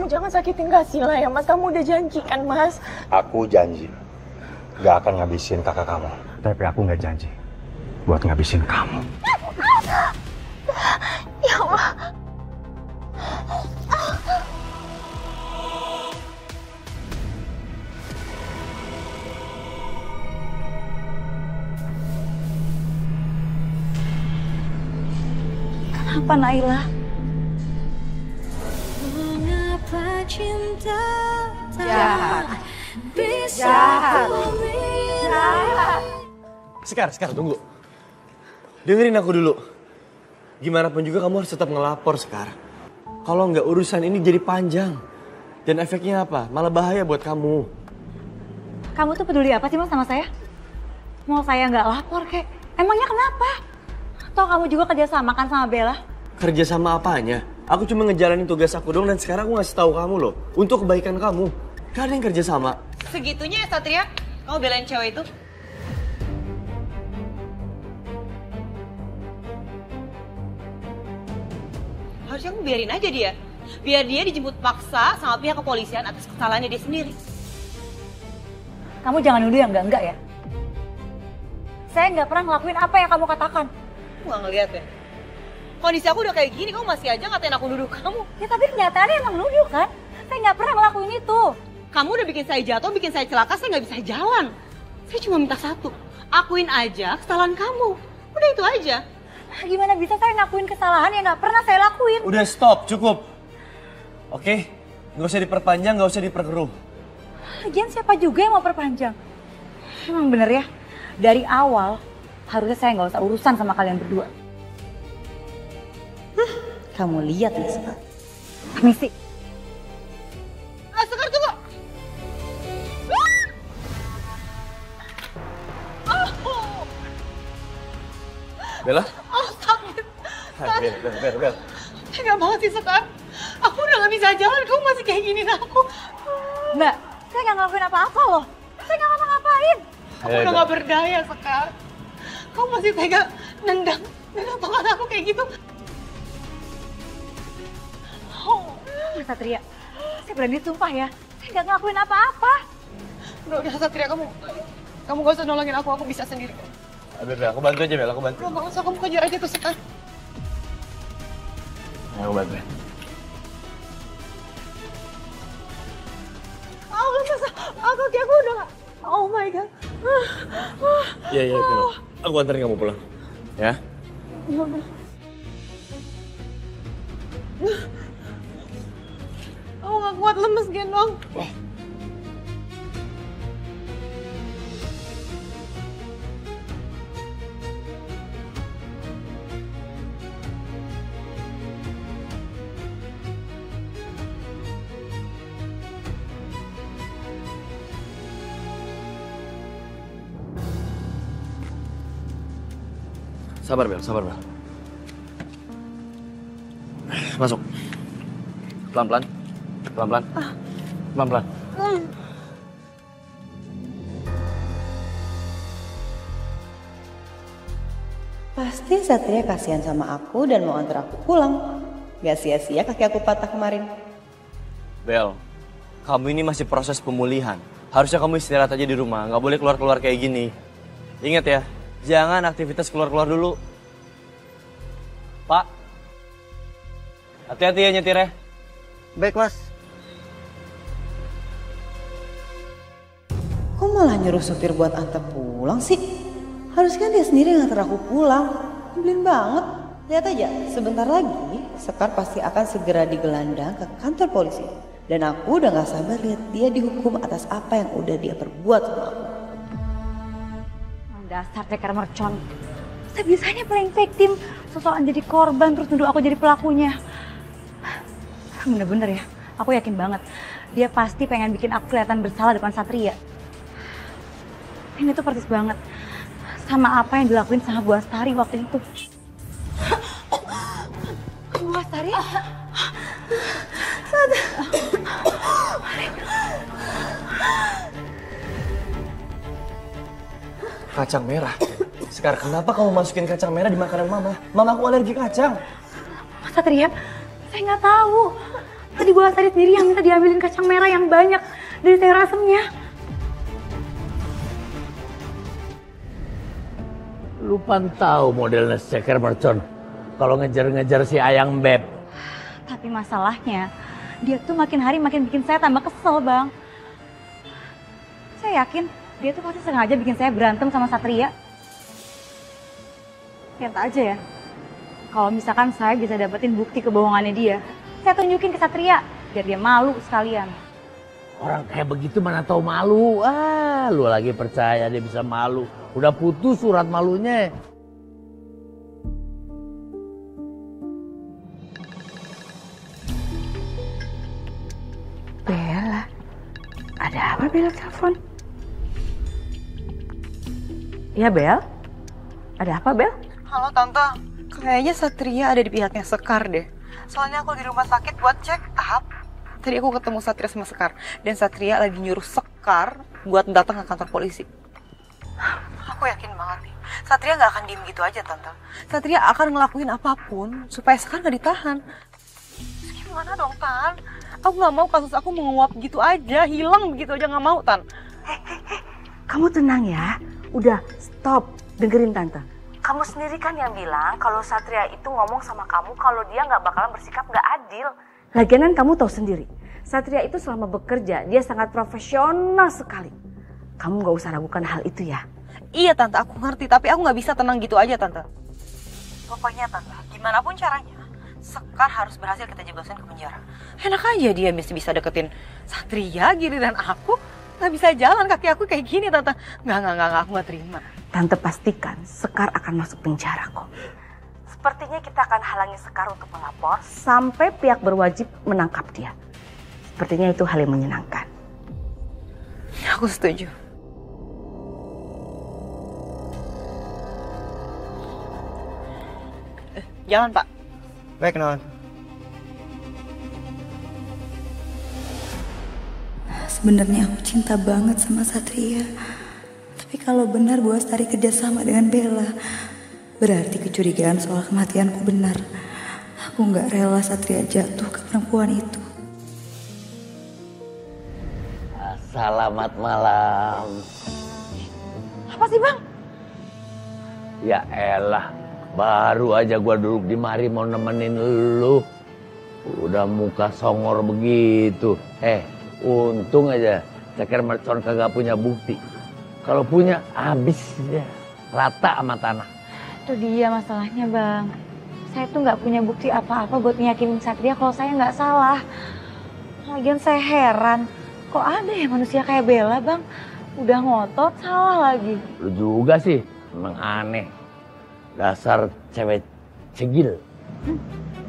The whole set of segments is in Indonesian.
kamu jangan sakitin Kasila ya Mas. Kamu udah janji kan Mas? Aku janji gak akan ngabisin kakak kamu. Tapi aku gak janji buat ngabisin kamu. Ya Allah. Kenapa Naila? Jahat. Sekar, tunggu. Dengerin aku dulu. Gimana pun juga kamu harus tetap ngelapor, Sekar. Kalau nggak urusan ini jadi panjang. Dan efeknya apa? Malah bahaya buat kamu. Kamu tuh peduli apa sih Mas sama saya? Mau saya nggak lapor kek? Emangnya kenapa? Toh kamu juga kerjasama kan sama Bella? Kerja sama apanya? Aku cuma ngejalanin tugas aku dong dan sekarang aku ngasih tahu kamu loh. Untuk kebaikan kamu. Gak ada yang kerja sama. Segitunya ya Satria? Kamu belain cewek itu? Harusnya kamu biarin aja dia. Biar dia dijemput paksa sama pihak kepolisian atas kesalahannya dia sendiri. Kamu jangan nuduh yang enggak ya. Saya nggak pernah ngelakuin apa yang kamu katakan. Kamu gak ngeliat ya? Kondisi aku udah kayak gini, kamu masih aja ngatain aku nuduh kamu. Ya tapi kenyataannya emang nuduh kan? Saya nggak pernah ngelakuin itu. Kamu udah bikin saya jatuh, bikin saya celaka, saya nggak bisa jalan. Saya cuma minta satu, akuin aja kesalahan kamu. Udah itu aja. Gimana bisa saya ngakuin kesalahan yang nggak pernah saya lakuin? Udah stop, cukup. Oke? Nggak usah diperpanjang, nggak usah diperkeruh. Lagian siapa juga yang mau perpanjang? Emang bener ya, dari awal harusnya saya nggak usah urusan sama kalian berdua. Kamu lihat ya Sekar. Permisi. Sekar tunggu. Bella? Oh sakit. Bel. Tega banget sih Sekar. Aku udah gak bisa jalan, kamu masih kayak gini aku. Mbak, saya nggak ngelakuin apa-apa loh. Saya nggak ngapa-ngapain. Aku udah gak berdaya Sekar. Kamu masih tega nendang tangan aku kayak gitu. Mas Satria, saya berani sumpah ya. Saya nggak ngelakuin apa-apa. Udah Satria, kamu gak usah nolongin aku bisa sendiri. Bel, aku bantu aja Bel, aku bantu. Gak usah, kamu kejar aja tuh Sekar. Aku bantu. Oh gak bisa, kaki aku udah gak. Oh my god. Iya, Bel. Aku anterin kamu pulang. Ya? Aku gak kuat, lemes gendong. Sabar Bel. Masuk. Pelan-pelan. Pasti Satria kasihan sama aku dan mau antar aku pulang. Gak sia-sia kaki aku patah kemarin. Bel, kamu ini masih proses pemulihan. Harusnya kamu istirahat aja di rumah, nggak boleh keluar-keluar kayak gini. Ingat ya, jangan aktivitas keluar-keluar dulu. Pak, hati-hati ya nyetirnya. Baik, Mas. Kok malah nyuruh supir buat antar pulang sih? Harusnya dia sendiri yang nganter aku pulang. Nyebelin banget. Lihat aja, sebentar lagi Sekar pasti akan segera digelandang ke kantor polisi. Dan aku udah gak sabar lihat dia dihukum atas apa yang udah dia perbuat sama aku. Dasar ceker mercon. Sebisanya playing victim, sosokan jadi korban terus nuduh aku jadi pelakunya. Bener-bener ya, aku yakin banget dia pasti pengen bikin aku kelihatan bersalah depan Satria. Ini tuh persis banget sama apa yang dilakuin sama Bu Astari waktu itu. Bu Astari? Kacang merah? Sekarang kenapa kamu masukin kacang merah di makanan Mama? Mama aku alergi kacang. Mas Satria, saya nggak tahu. Tadi Bu Lastari sendiri yang minta diambilin kacang merah yang banyak dari sayur asemnya. Lu pantau modelnya ceker mercon kalau ngejar-ngejar si Ayang Beb. Tapi masalahnya, dia tuh makin hari makin bikin saya tambah kesel, Bang. Saya yakin dia tuh pasti sengaja bikin saya berantem sama Satria. Lihat aja ya, kalau misalkan saya bisa dapetin bukti kebohongannya dia, saya tunjukin ke Satria, biar dia malu sekalian. Orang kayak begitu mana tahu malu. Ah, lu lagi percaya dia bisa malu. Udah putus surat malunya. Bella, ada apa Bella telepon? Ya Bel, ada apa Bel? Halo Tante, kayaknya Satria ada di pihaknya Sekar deh. Soalnya aku di rumah sakit buat check up. Tadi aku ketemu Satria sama Sekar. Dan Satria lagi nyuruh Sekar buat datang ke kantor polisi. Aku yakin banget nih, Satria gak akan diem gitu aja Tante. Satria akan ngelakuin apapun supaya Sekar gak ditahan. Terus gimana dong Tan? Aku gak mau kasus aku menguap gitu aja, hilang begitu aja gak mau Tan. Kamu tenang ya. Udah, stop. Dengerin Tante. Kamu sendiri kan yang bilang kalau Satria itu ngomong sama kamu kalau dia nggak bakalan bersikap nggak adil. Lagian kamu tahu sendiri, Satria itu selama bekerja dia sangat profesional sekali. Kamu nggak usah ragukan hal itu ya. Iya Tante, aku ngerti. Tapi aku gak bisa tenang gitu aja Tante. Pokoknya Tante, gimana pun caranya, Sekar harus berhasil kita jebasin ke penjara. Enak aja dia bisa deketin Satria, giliran aku gak bisa jalan, kaki aku kayak gini Tante. Nggak, aku gak terima. Tante pastikan Sekar akan masuk penjara kok. Sepertinya kita akan halangi Sekar untuk melapor sampai pihak berwajib menangkap dia. Sepertinya itu hal yang menyenangkan. Aku setuju. Jalan Pak. Baik, Non. Sebenarnya aku cinta banget sama Satria. Tapi kalau benar Bu Lastari kerjasama dengan Bella, berarti kecurigaan soal kematianku benar. Aku nggak rela Satria jatuh ke perempuan itu. Selamat malam. Apa sih Bang? Ya elah, baru aja gua duduk di mari mau nemenin lu. Udah muka songor begitu. Untung aja ceker mercon kagak punya bukti. Kalau punya, habis ya. Rata sama tanah. Itu dia masalahnya Bang. Saya tuh nggak punya bukti apa-apa buat nyakinin Satria kalau saya nggak salah. Lagian saya heran, kok ada ya manusia kayak Bella Bang? Udah ngotot, salah lagi. Lu juga sih, emang aneh. Dasar cewek cegil.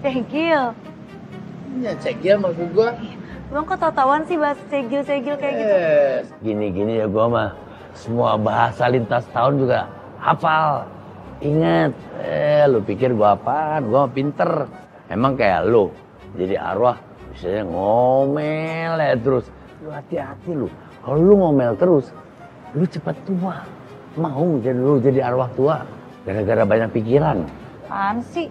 Cegil? Ya cegil maksud gua. Bang kok tau-tauan sih bahas cegil-cegil kayak gitu? Gini-gini ya gua mah. Semua bahasa lintas tahun juga hafal. Ingat, lu pikir gua apaan? Gua pinter. Emang kayak lu, jadi arwah biasanya ngomel ya terus. Lu hati-hati lu. Kalau lu ngomel terus, lu cepat tua. Mau jadi arwah tua gara-gara banyak pikiran. Apaan sih?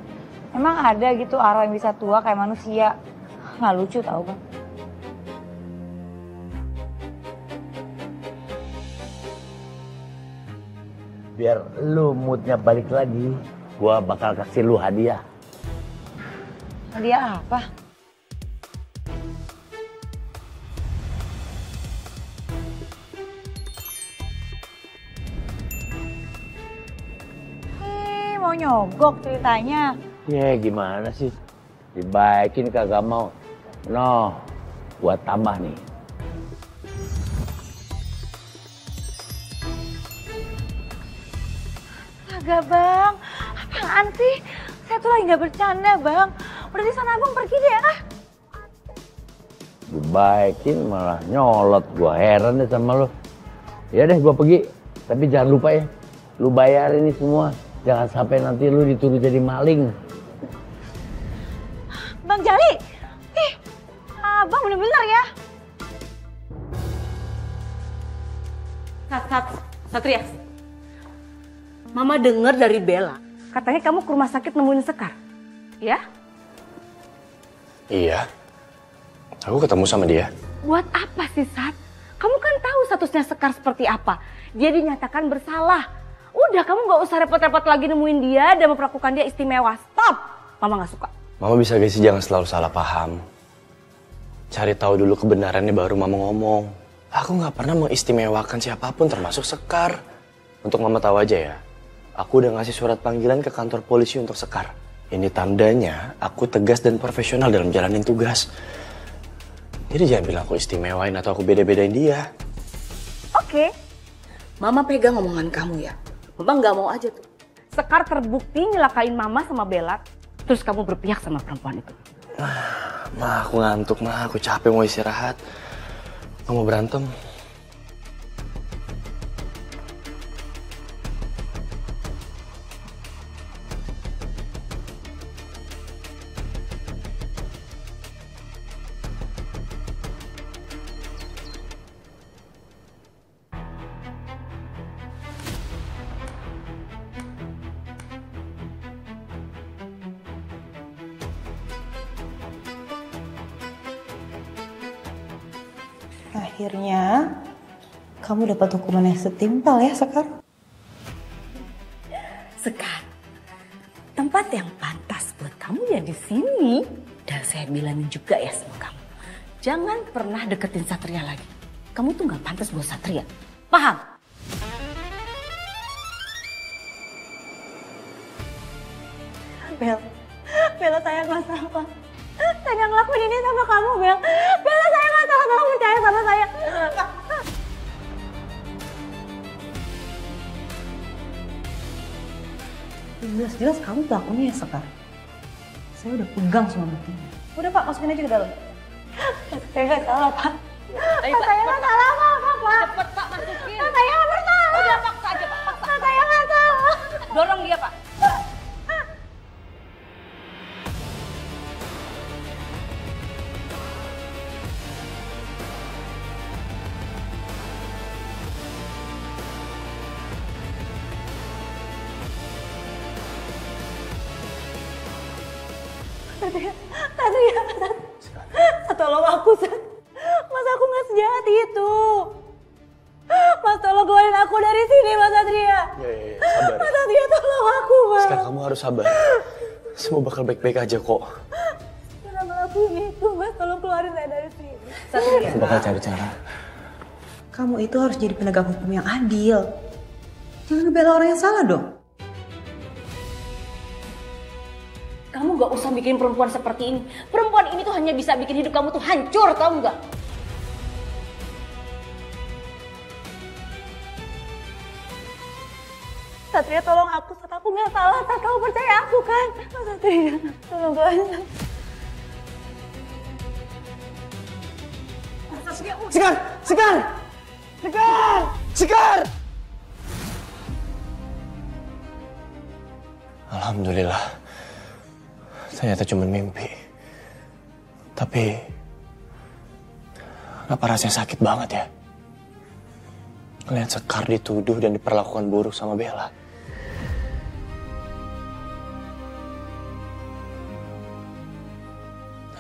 Emang ada gitu arwah yang bisa tua kayak manusia? Nggak lucu tau Bang. Biar lu moodnya balik lagi, gua bakal kasih lu hadiah. Hadiah apa? Mau nyogok ceritanya. Ya gimana sih? Dibaikin kagak mau. No, gua tambah nih. Agak Bang, apaan sih? Saya tuh lagi nggak bercanda Bang. Berarti sana Abang pergi deh ya? Dibaikin malah nyolot, gua heran deh sama lu. Ya deh gua pergi, tapi jangan lupa ya, lu bayar ini semua. Jangan sampai nanti lu dituduh jadi maling. Bang Jali, Abang bener-bener ya. Satria, Mama dengar dari Bella, katanya kamu ke rumah sakit nemuin Sekar. Ya? Iya. Aku ketemu sama dia. Buat apa sih, Sat? Kamu kan tahu statusnya Sekar seperti apa. Dia dinyatakan bersalah. Udah, kamu gak usah repot-repot lagi nemuin dia dan memperlakukan dia istimewa. Stop! Mama gak suka. Mama bisa gak sih jangan selalu salah paham. Cari tahu dulu kebenarannya baru Mama ngomong. Aku gak pernah mengistimewakan siapapun termasuk Sekar. Untuk Mama tahu aja ya, aku udah ngasih surat panggilan ke kantor polisi untuk Sekar. Ini tandanya aku tegas dan profesional dalam jalanin tugas. Jadi jangan bilang aku istimewain atau aku beda-bedain dia. Oke. Mama pegang omongan kamu ya. Mama gak mau aja tuh. Sekar terbukti nyelakain Mama sama Bella. Terus kamu berpihak sama perempuan itu. Ma, aku ngantuk, Ma. Aku capek mau istirahat. Nggak mau berantem. Akhirnya kamu dapat hukuman yang setimpal ya, Sekar. Sekar, tempat yang pantas buat kamu ya di sini. Dan saya bilangin juga ya sama kamu, jangan pernah deketin Satria lagi. Kamu tuh nggak pantas buat Satria, paham? Bella saya nggak salah. Saya nggak ngelakuin ini sama kamu, Bella. Bella saya nggak salah, tolong percaya sama saya. Jelas-jelas kamu pelakunya ya, Sekar. Saya udah pegang semua buktinya. Udah Pak, masukin aja ke dalam. Saya nggak salah, Pak. Saya nggak salah apa, Pak. Cepet Pak, masukin. Saya nggak bersalah. Udah paksa aja Pak, paksa. Saya nggak salah. Dorong dia Pak. Satria, tolong aku, Sat. Mas, aku nggak sejahat itu. Mas, tolong keluarin aku dari sini, Mas Satria. Ya, sabar. Mas Satria, tolong aku, Mas. Sekarang kamu harus sabar. Semua bakal baik-baik aja kok. Jangan ngelakuin itu, Mas. Tolong keluarin saya dari sini. Satria. Aku bakal cari cara. Kamu itu harus jadi penegak hukum yang adil. Jangan ngebela orang yang salah dong. Kamu gak usah bikin perempuan seperti ini. Perempuan ini tuh hanya bisa bikin hidup kamu tuh hancur, tau gak? Satria, tolong aku, Sat. Aku nggak salah, Sat. Kamu percaya aku kan? Mas Satria, tolong doain. Sekar! Sekar! Sekar! Sekar! Alhamdulillah. Ternyata cuma mimpi. Tapi kenapa rasanya sakit banget ya? Ngeliat Sekar dituduh dan diperlakukan buruk sama Bella.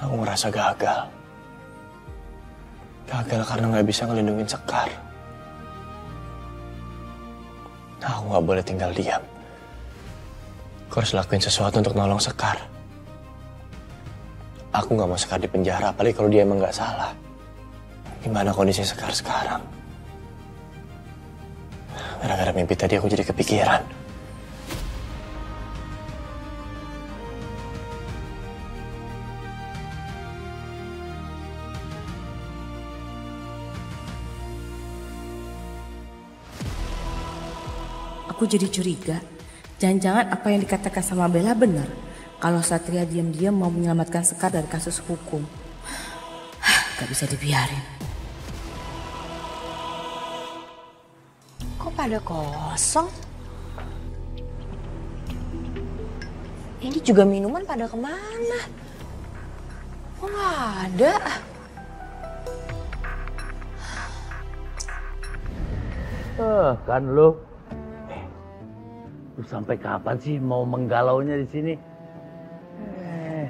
Aku ngerasa gagal. Gagal karena gak bisa ngelindungin Sekar. Aku gak boleh tinggal diam. Aku harus lakuin sesuatu untuk nolong Sekar. Aku gak mau Sekar di penjara, apalagi kalau dia emang gak salah. Gimana kondisi Sekar sekarang? Gara-gara mimpi tadi aku jadi kepikiran. Aku jadi curiga. Jangan-jangan apa yang dikatakan sama Bella benar. Kalau Satria diam-diam mau menyelamatkan Sekar dari kasus hukum. Gak bisa dibiarin. Kok pada kosong? Ini juga minuman pada kemana? Kok nggak ada? Kan lu sampai kapan sih mau menggalaunya di sini?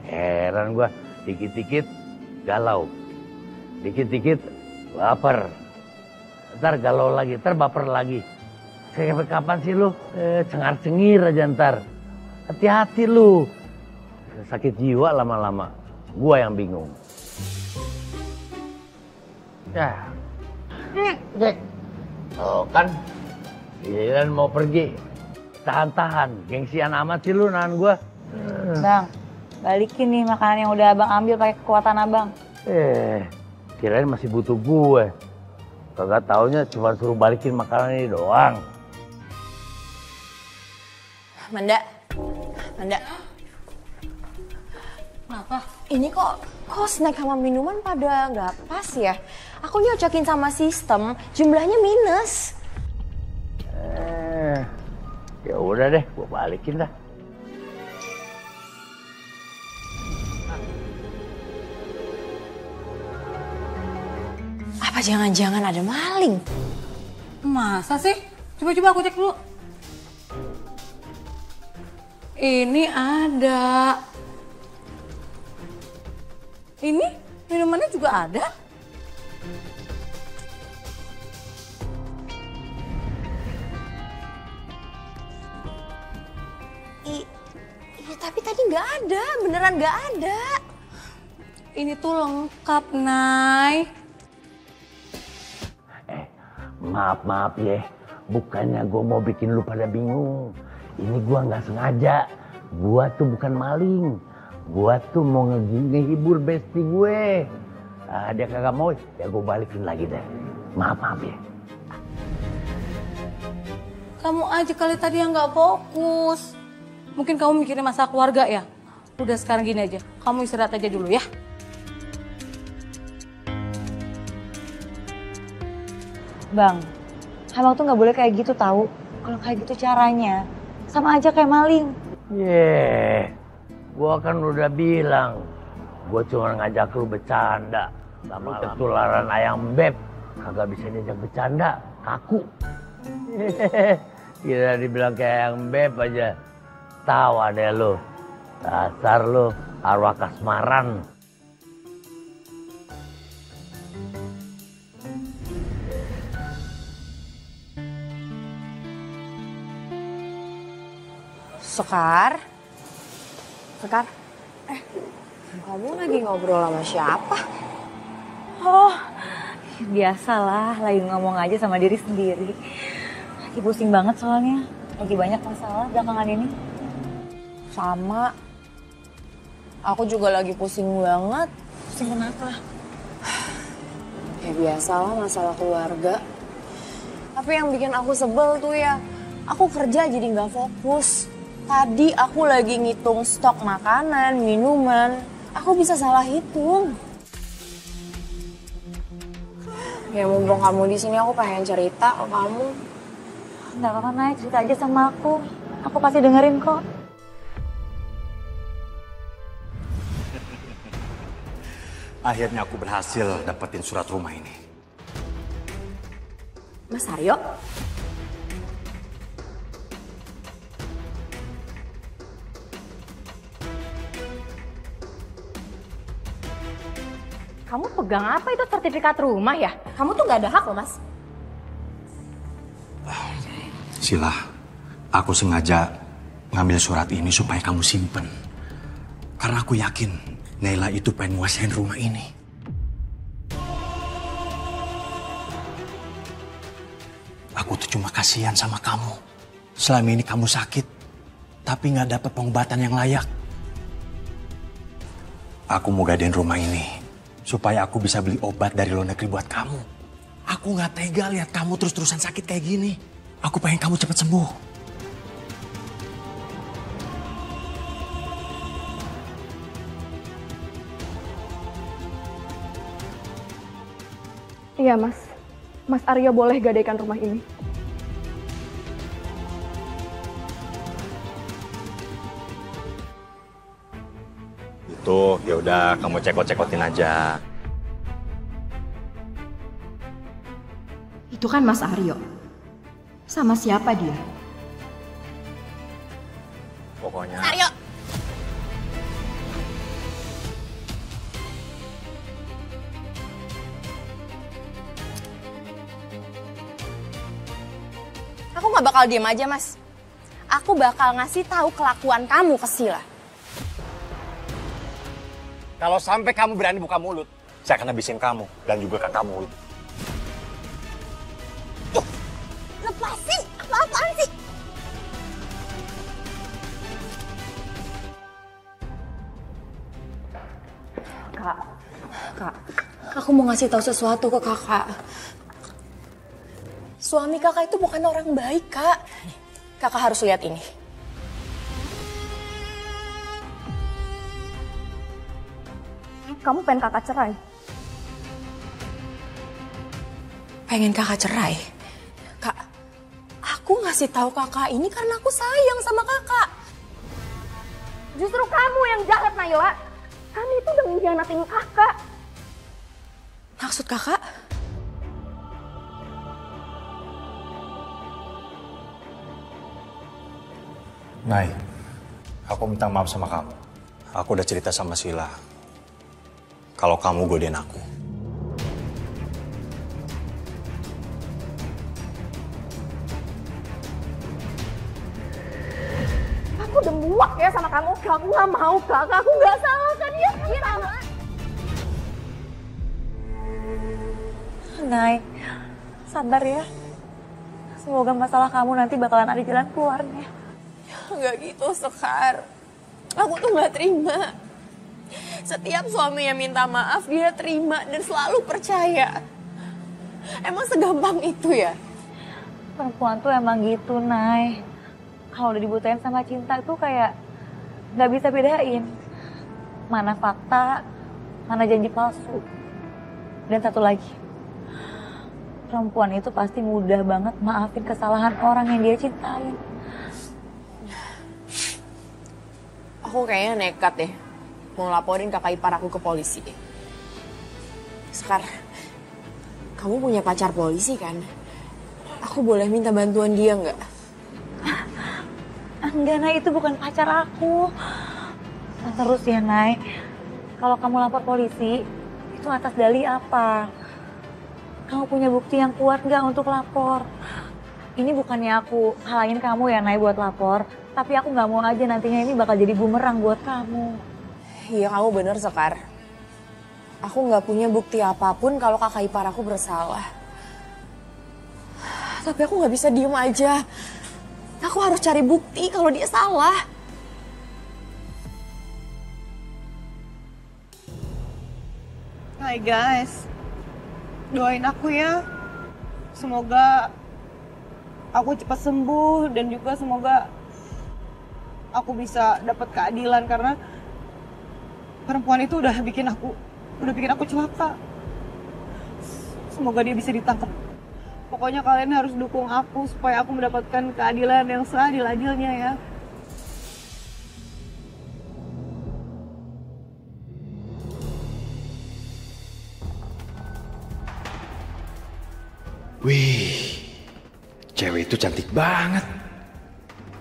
Heran gua, dikit-dikit galau. Dikit-dikit lapar. Ntar galau lagi, ntar baper lagi. Sampai kapan sih lu? Cengar-cengir aja ntar. Hati-hati lu. Sakit jiwa lama-lama. Gua yang bingung. Ya. Oh kan. Giliran mau pergi. Tahan-tahan. Gengsian amat sih lu nahan gua. Bang, balikin nih makanan yang udah abang ambil pakai kekuatan abang. Kirain masih butuh gue. Kagak taunya cuma suruh balikin makanan ini doang. Manda. Kenapa? Ini kok snack sama minuman pada nggak pas ya? Aku nyocokin sama sistem, jumlahnya minus. Ya udah deh, gue balikin dah. Apa jangan-jangan ada maling? Masa sih? Coba-coba aku cek dulu. Ini ada. Ini minumannya juga ada. Tapi tadi nggak ada, beneran nggak ada. Ini tuh lengkap, Nay. Maaf ya, bukannya gue mau bikin lu pada bingung. Ini gue nggak sengaja. Gue tuh bukan maling. Gue tuh mau ngehibur bestie gue. Dia kagak mau, ya gue balikin lagi deh. Maaf ya. Kamu aja kali tadi yang nggak fokus. Mungkin kamu mikirin masalah keluarga ya? Udah sekarang gini aja, kamu istirahat aja dulu ya. Bang, abang tuh nggak boleh kayak gitu tahu. Kalau kayak gitu caranya, sama aja kayak maling. Gua kan udah bilang, gua cuma ngajak lu bercanda. Sama ketularan ayam beb, kagak bisa diajak bercanda, kaku. Kira dibilang kayak ayam beb aja. Tawa deh lu, dasar lu arwah kasmaran. Sekar, kamu lagi ngobrol sama siapa? Oh, biasalah, lagi ngomong aja sama diri sendiri. Lagi pusing banget soalnya, lagi banyak masalah belakangan ini. Sama, aku juga lagi pusing banget. Pusing kenapa? Ya biasalah masalah keluarga. Tapi yang bikin aku sebel tuh ya, aku kerja jadi nggak fokus. Tadi aku lagi ngitung stok makanan, minuman. Aku bisa salah hitung. Ya mumpung kamu di sini, aku pengen cerita ke kamu. Nggak apa-apa, Nay, cerita aja sama aku. Aku pasti dengerin kok. Akhirnya aku berhasil dapetin surat rumah ini. Mas Aryo? Kamu pegang apa itu sertifikat rumah ya? Kamu tuh gak ada hak loh, Mas. Sila, aku sengaja ngambil surat ini supaya kamu simpen. Karena aku yakin Naila itu pengen nguasain rumah ini. Aku tuh cuma kasihan sama kamu. Selama ini kamu sakit, tapi gak dapat pengobatan yang layak. Aku mau gadein rumah ini supaya aku bisa beli obat dari luar negeri buat kamu. Aku gak tega lihat kamu terus-terusan sakit kayak gini. Aku pengen kamu cepat sembuh. Iya, Mas. Mas Aryo boleh gadaikan rumah ini. Itu, yaudah kamu cekot-cekotin aja. Itu kan Mas Aryo. Sama siapa dia? Pokoknya... Aryo! Aku nggak bakal diem aja, Mas. Aku bakal ngasih tahu kelakuan kamu ke Sila. Kalau sampai kamu berani buka mulut, saya akan habisin kamu dan juga kakakmu itu. Lepasin! Apa-apaan sih? Kak, aku mau ngasih tahu sesuatu ke kakak. Suami kakak itu bukan orang baik, Kak. Kakak harus lihat ini. Kamu pengen kakak cerai? Pengen kakak cerai? Kak, aku ngasih tahu kakak ini karena aku sayang sama kakak. Justru kamu yang jahat, Naila. Kami itu udah mengkhianatin kakak. Maksud kakak? Nay, aku minta maaf sama kamu. Aku udah cerita sama Sila kalau kamu godain aku. Aku udah muak ya sama kamu. Aku gak mau, Kak. Aku gak salah kan ya? Nay, sabar ya. Semoga masalah kamu nanti bakalan ada jalan keluarnya. Nggak gitu, Sekar. Aku tuh nggak terima. Setiap suami yang minta maaf, dia terima dan selalu percaya. Emang segampang itu ya? Perempuan tuh emang gitu, Nay. Kalau udah dibutain sama cinta tuh kayak nggak bisa bedain. Mana fakta, mana janji palsu. Dan satu lagi, perempuan itu pasti mudah banget maafin kesalahan orang yang dia cintain. Aku kayaknya nekat deh. Mau laporin kakak ipar aku ke polisi. Sekar, kamu punya pacar polisi kan? Aku boleh minta bantuan dia nggak? Enggak, Nay, itu bukan pacar aku. Terus ya, Nay, kalau kamu lapor polisi, itu atas dalih apa? Kamu punya bukti yang kuat nggak untuk lapor? Ini bukannya aku halangin kamu ya, Nay, buat lapor. Tapi aku nggak mau aja nantinya ini bakal jadi bumerang buat kamu. Iya, kamu bener, Sekar. Aku nggak punya bukti apapun kalau kakak ipar aku bersalah. Tapi aku nggak bisa diem aja. Aku harus cari bukti kalau dia salah. Hai guys, doain aku ya. Semoga aku cepat sembuh dan juga semoga aku bisa dapat keadilan karena perempuan itu udah bikin aku celaka. Semoga dia bisa ditangkap. Pokoknya kalian harus dukung aku supaya aku mendapatkan keadilan yang seadil-adilnya ya. Wih, cewek itu cantik banget.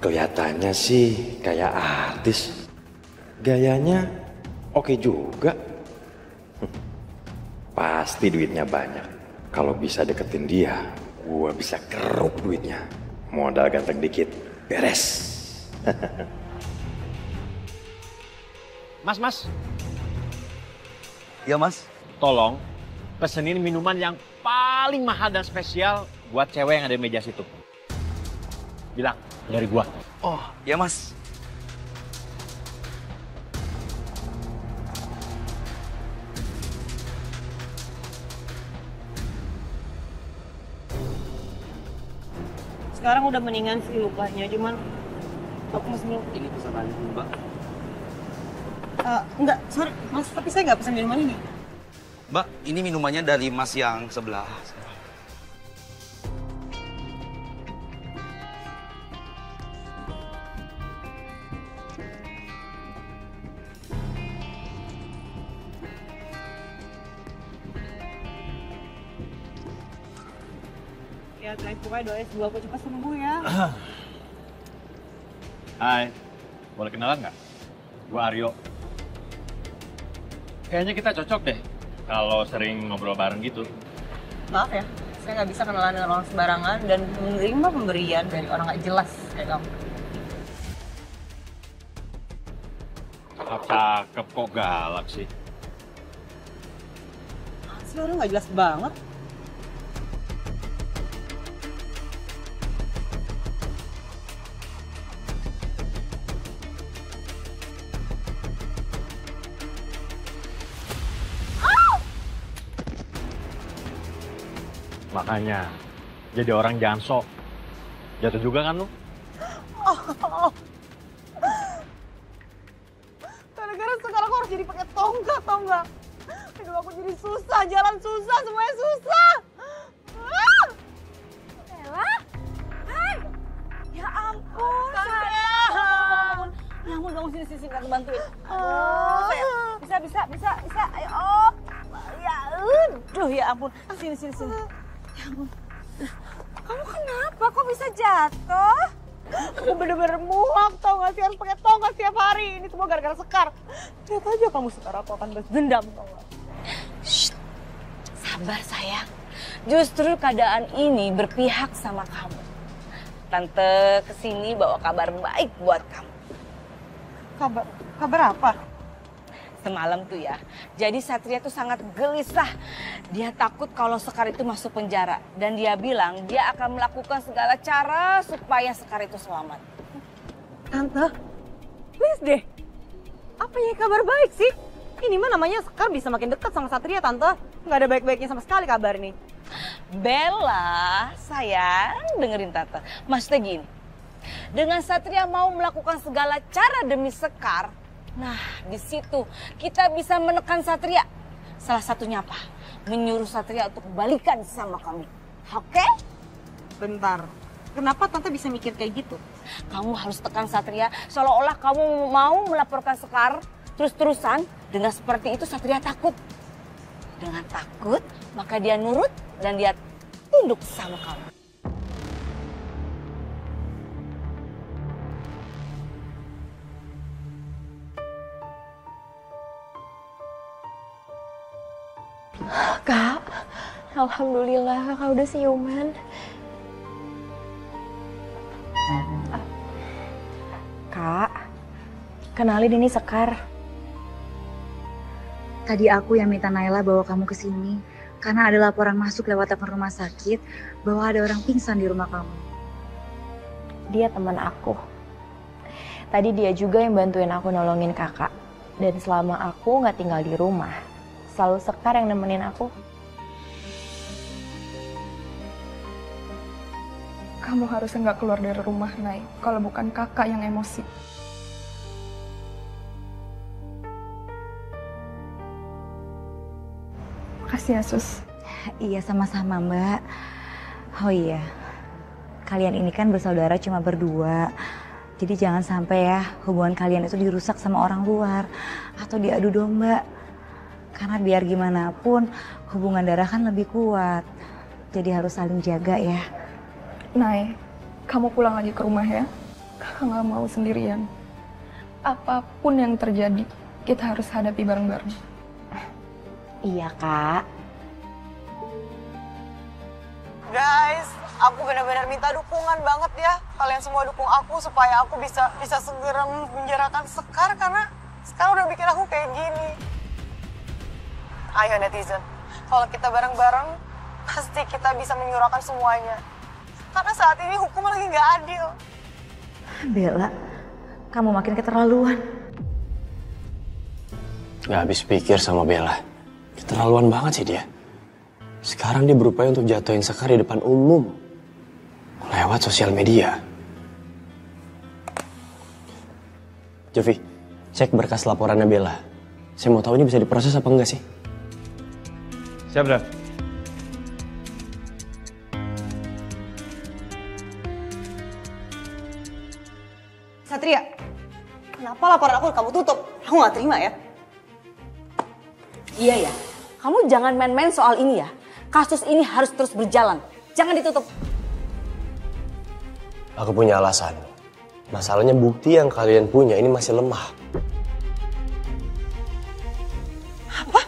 Kelihatannya sih kayak artis. Gayanya oke juga. Pasti duitnya banyak. Kalau bisa deketin dia, gua bisa keruk duitnya. Modal ganteng dikit, beres. Mas. Ya, Mas. Tolong pesenin minuman yang paling mahal dan spesial buat cewek yang ada di meja situ. Bilang, dari gua. Oh, ya, Mas. Sekarang udah mendingan sih lukanya, cuman aku masih belum. Ini pesanan Mbak. Enggak, sorry Mas, tapi saya nggak pesan minuman ini. Mbak, ini minumannya dari Mas yang sebelah. Ya guys, pokoknya doain semoga aku cepat sembuh ya. Hai, boleh kenalan nggak? Gua Aryo. Kayaknya kita cocok deh kalau sering ngobrol bareng gitu. Maaf ya, Saya nggak bisa kenalan dengan orang sembarangan dan menerima pemberian dari orang nggak jelas kayak kamu. Cakep kok galak sih. Asli orang nggak jelas banget. Makanya, jadi orang jangan sok. Jatuh juga kan lu? Gara-gara sekarang aku harus jadi pakai tongkat, tau nggak? Aduh, aku jadi susah, jalan susah, semuanya susah. Bella? Hai! Ya ampun, sayang. Ya ampun, kamu sini, aku bantuin. Aduh, bisa. Ayo, oh. Ya, aduh, ya ampun. Sini. Ya ampun. Kamu kenapa? Kok bisa jatuh? Aku bener-bener muak, tau gak sih, harus pakai tongkat setiap hari. Ini semua gara-gara Sekar. Lihat aja kamu Sekar, aku akan balas dendam, tau gak? Shh, sabar sayang. Justru keadaan ini berpihak sama kamu. Tante kesini bawa kabar baik buat kamu. Kabar apa? Semalam tuh ya, jadi Satria tuh sangat gelisah. Dia takut kalau Sekar itu masuk penjara. Dan dia bilang dia akan melakukan segala cara supaya Sekar itu selamat. Tante, please deh. Apa ya kabar baik sih? Ini mah namanya Sekar bisa makin dekat sama Satria, Tante. Nggak ada baik-baiknya sama sekali kabar ini. Bella, sayang, dengerin Tante. Maksudnya gini, dengan Satria mau melakukan segala cara demi Sekar, nah di situ kita bisa menekan Satria. Salah satunya apa? Menyuruh Satria untuk balikan sama kami. Oke? Bentar, kenapa Tante bisa mikir kayak gitu? Kamu harus tekan Satria seolah-olah kamu mau melaporkan Sekar terus-terusan. Dengan seperti itu Satria takut. Dengan takut maka dia nurut dan dia tunduk sama kamu. Kak, alhamdulillah kakak udah siuman. Kak, kenalin ini Sekar. Tadi aku yang minta Naila bawa kamu ke sini karena ada laporan masuk lewat telepon rumah sakit bahwa ada orang pingsan di rumah kamu. Dia teman aku. Tadi dia juga yang bantuin aku nolongin kakak. Dan selama aku nggak tinggal di rumah, selalu Sekar yang nemenin aku. Kamu harusnya nggak keluar dari rumah, Nay, kalau bukan kakak yang emosi. Makasih ya, Sus. Iya, sama-sama Mbak. Oh iya, kalian ini kan bersaudara cuma berdua. Jadi jangan sampai ya hubungan kalian itu dirusak sama orang luar atau diadu domba. Karena biar gimana pun hubungan darah kan lebih kuat. Jadi harus saling jaga ya. Nay, kamu pulang aja ke rumah ya. Kakak nggak mau sendirian. Apapun yang terjadi, kita harus hadapi bareng-bareng. Iya kak. Guys, aku benar-benar minta dukungan banget ya. Kalian semua dukung aku supaya aku bisa segera menjarakan Sekar karena Sekar udah bikin aku kayak gini. Ayo netizen, kalau kita bareng-bareng pasti kita bisa menyuarakan semuanya. Karena saat ini hukum lagi nggak adil. Bella, kamu makin keterlaluan. Gak habis pikir sama Bella. Keterlaluan banget sih dia. Sekarang dia berupaya untuk jatuhin Sekar di depan umum. Lewat sosial media. Jovi, cek berkas laporannya Bella. Saya mau tahu ini bisa diproses apa enggak sih? Siap, Bro. Satria, kenapa laporan aku kamu tutup? Aku nggak terima ya. Iya ya, kamu jangan main-main soal ini ya. Kasus ini harus terus berjalan, jangan ditutup. Aku punya alasan. Masalahnya bukti yang kalian punya ini masih lemah. Apa?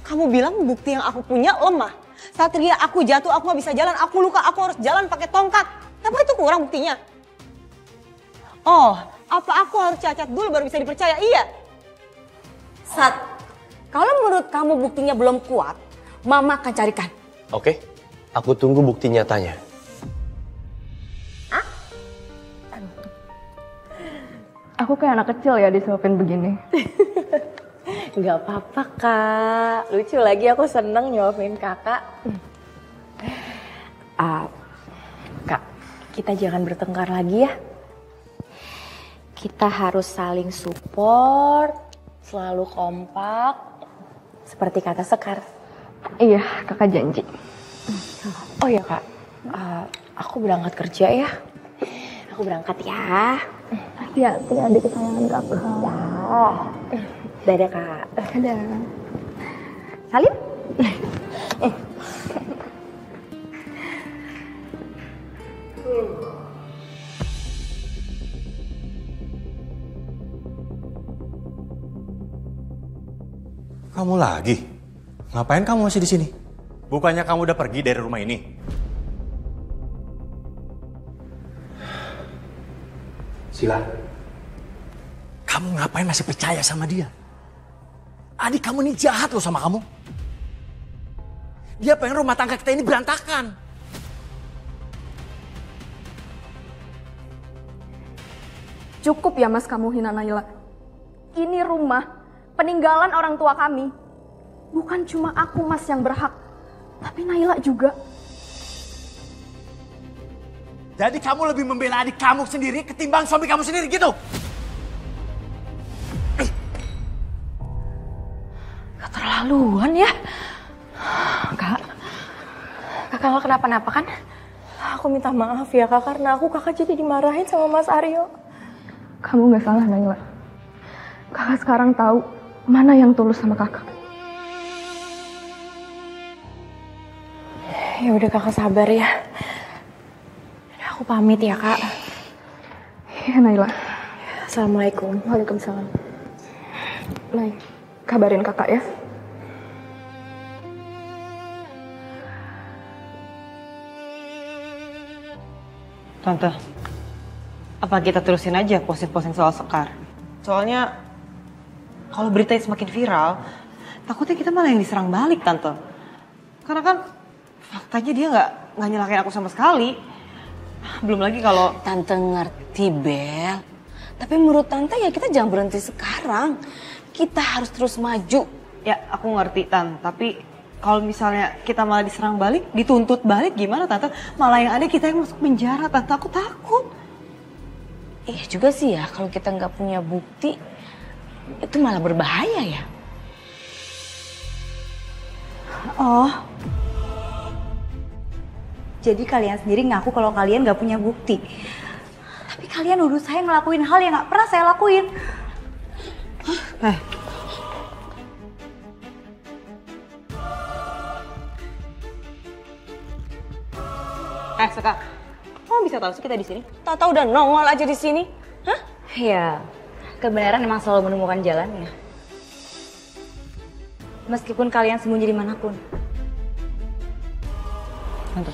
Kamu bilang bukti yang aku punya lemah? Satria, aku jatuh, aku gak bisa jalan, aku luka, aku harus jalan pakai tongkat. Apa itu kurang buktinya? Oh, apa aku harus cacat dulu baru bisa dipercaya? Iya. Sat, kalau menurut kamu buktinya belum kuat, Mama akan carikan. Oke, aku tunggu bukti nyatanya. Aku kayak anak kecil ya disuapin begini. Gak apa-apa kak, lucu lagi aku seneng nyuapin kakak. Kak, kita jangan bertengkar lagi ya. Kita harus saling support, selalu kompak, seperti kata Sekar. Iya, kakak janji. Oh ya kak, aku berangkat kerja ya. Aku berangkat ya. Hati-hati adik kesayangan kakak. Dadah kak. Dadah. Salim. Kamu lagi? Ngapain kamu masih di sini? Bukannya kamu udah pergi dari rumah ini? Sila, kamu ngapain masih percaya sama dia? Adik kamu ini jahat loh sama kamu. Dia pengen rumah tangga kita ini berantakan. Cukup ya mas kamu hina Naila. Ini rumah peninggalan orang tua kami. Bukan cuma aku mas yang berhak, tapi Naila juga. Jadi kamu lebih membela adik kamu sendiri ketimbang suami kamu sendiri gitu? Keterlaluan ya. Kak, kakak gak kenapa-napa kan? Aku minta maaf ya kak, karena kakak jadi dimarahin sama Mas Aryo. Kamu gak salah Naila. Kakak sekarang tahu mana yang tulus sama kakak. Ya udah kakak sabar ya. Aku pamit ya kak. Iya Naila. Assalamualaikum. Waalaikumsalam. Nay, kabarin kakak ya. Tante, apa kita terusin aja posting-posting soal Sekar? Soalnya kalau beritanya semakin viral, takutnya kita malah yang diserang balik, Tante. Karena kan faktanya dia nggak nyelakain aku sama sekali. Belum lagi kalau... Tante ngerti, Bel. Tapi menurut Tante ya kita jangan berhenti sekarang. Kita harus terus maju. Ya, aku ngerti, Tante. Tapi kalau misalnya kita malah diserang balik, dituntut balik gimana, Tante? Malah yang ada kita yang masuk penjara, Tante. Aku takut. Iya juga sih ya, kalau kita nggak punya bukti, itu malah berbahaya ya. Oh. Jadi kalian sendiri ngaku kalau kalian nggak punya bukti. Tapi kalian nuduh saya ngelakuin hal yang nggak pernah saya lakuin. Sekar, kamu bisa tahu sih kita di sini? Tahu-tahu udah nongol aja di sini. Hah? Ya, kebenaran emang selalu menemukan jalannya. Meskipun kalian sembunyi dimanapun. Tante,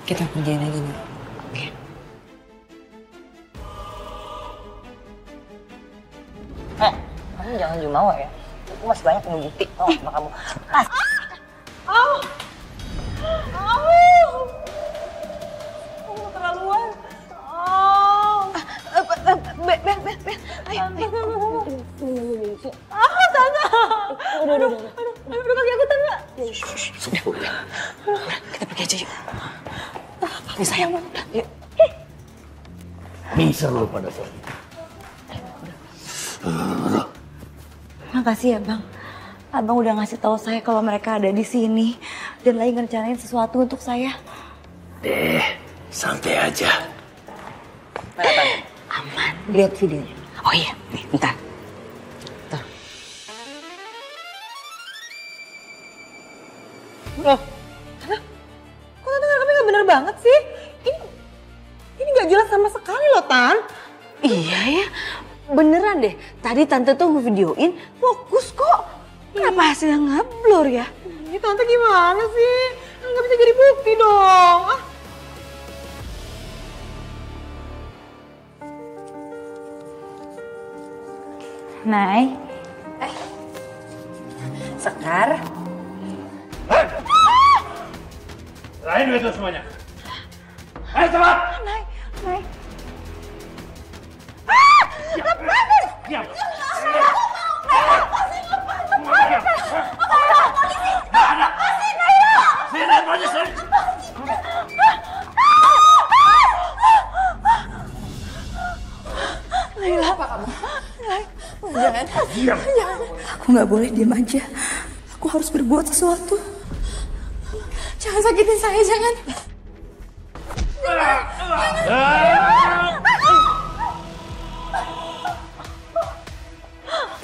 kita kerjain aja nih. Oke. Kamu jangan jumawa ya. Aku masih banyak punya bukti sama kamu. Keterlaluan. Tante. Aduh, kaki aku Tante. Sudah. Kita pergi aja yuk. Ini sayang. Yuk. Bisa lu pada saat. Makasih ya Bang. Abang udah ngasih tahu saya kalau mereka ada di sini dan lagi ngerencanain sesuatu untuk saya. Deh, santai aja. Mana Tante? Aman. Lihat videonya. Oh iya, nih, bentar. Loh, kok Tante nganggapnya nggak bener banget sih? Ini nggak jelas sama sekali loh, Tan. Iya ya, beneran deh. Tadi Tante tuh ngevideoin, fokus kok. Kenapa hasilnya ngeblur ya? Ya Tante gimana sih? Nggak bisa jadi bukti dong. Ah. Nay. Sekar. Serahin duit lu semuanya. Ayo cepat. Nay. Lepasin! Diam. Naila, apa kamu? Jangan. Diam. Aku nggak boleh diam aja. Aku harus berbuat sesuatu. Jangan sakitin saya, jangan.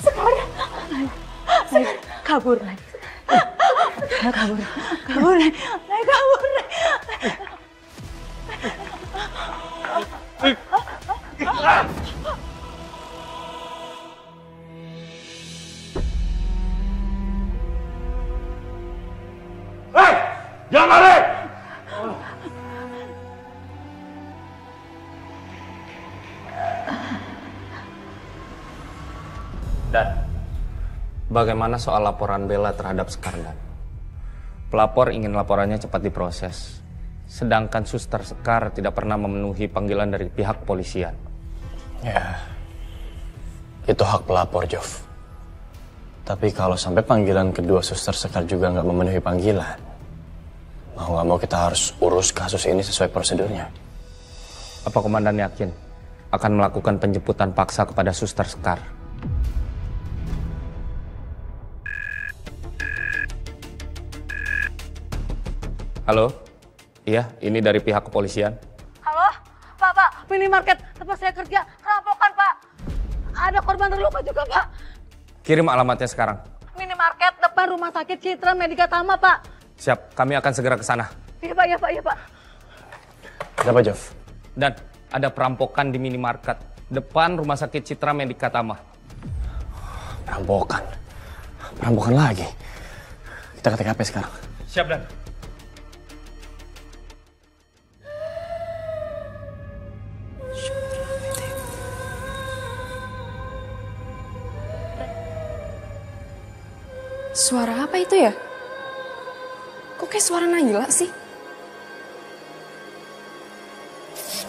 Sekarang. Nay, kabur, Nay. Kabur. Nay. Nay, kabur, Nay. Jangan lari! Dan bagaimana soal laporan Bella terhadap Sekar, Dan? Pelapor ingin laporannya cepat diproses, sedangkan Suster Sekar tidak pernah memenuhi panggilan dari pihak kepolisian. Ya, itu hak pelapor, Jov. Tapi kalau sampai panggilan kedua Suster Sekar juga nggak memenuhi panggilan, mau nggak mau kita harus urus kasus ini sesuai prosedurnya. Apa Komandan yakin akan melakukan penjemputan paksa kepada Suster Sekar? Halo? Iya, ini dari pihak kepolisian. Halo, Pak, minimarket tempat saya kerja rampokan, Pak. Ada korban terluka juga, Pak. Kirim alamatnya sekarang. Minimarket depan Rumah Sakit Citra Medika Tama, Pak. Siap, kami akan segera ke sana. Iya, Pak, iya, Pak. Kenapa, Jov? Dan ada perampokan di minimarket depan Rumah Sakit Citra Medika Tama. Perampokan? Perampokan lagi? Kita ke TKP sekarang. Siap, Dan. Suara apa itu ya? Kok kayak suara Naila sih?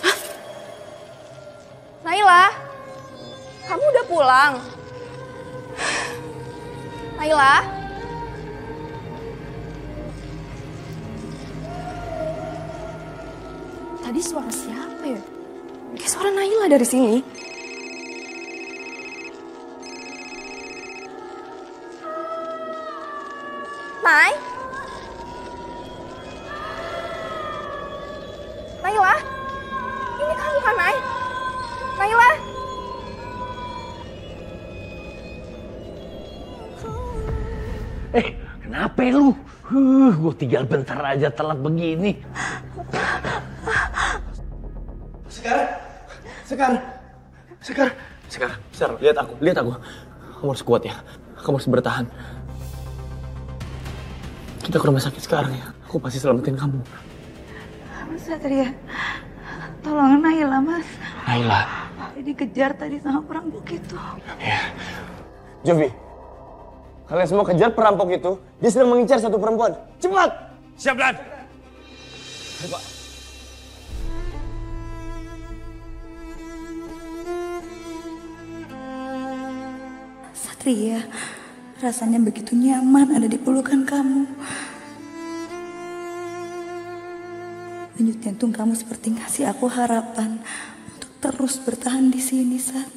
Hah? Naila? Kamu udah pulang? Naila? Tadi suara siapa ya? Kayak suara Naila dari sini. Nay? Naila? Ini kamu kan, Nay? Naila? Kenapa lu? Gue tinggal bentar aja telat begini. Sekar, lihat aku. Kamu harus kuat ya. Kamu harus bertahan. Kita ke rumah sakit sekarang ya. Aku pasti selamatin kamu. Mas Satria, tolong Naila, Mas. Naila. Dikejar tadi sama perampok itu. Jovi, kalian semua kejar perampok itu. Dia sedang mengincar satu perempuan. Cepat! Siap, Dan. Ayo, Pak. Satria, rasanya begitu nyaman ada di pelukan kamu. Denyut jantung kamu seperti ngasih aku harapan untuk terus bertahan di sini, Sat.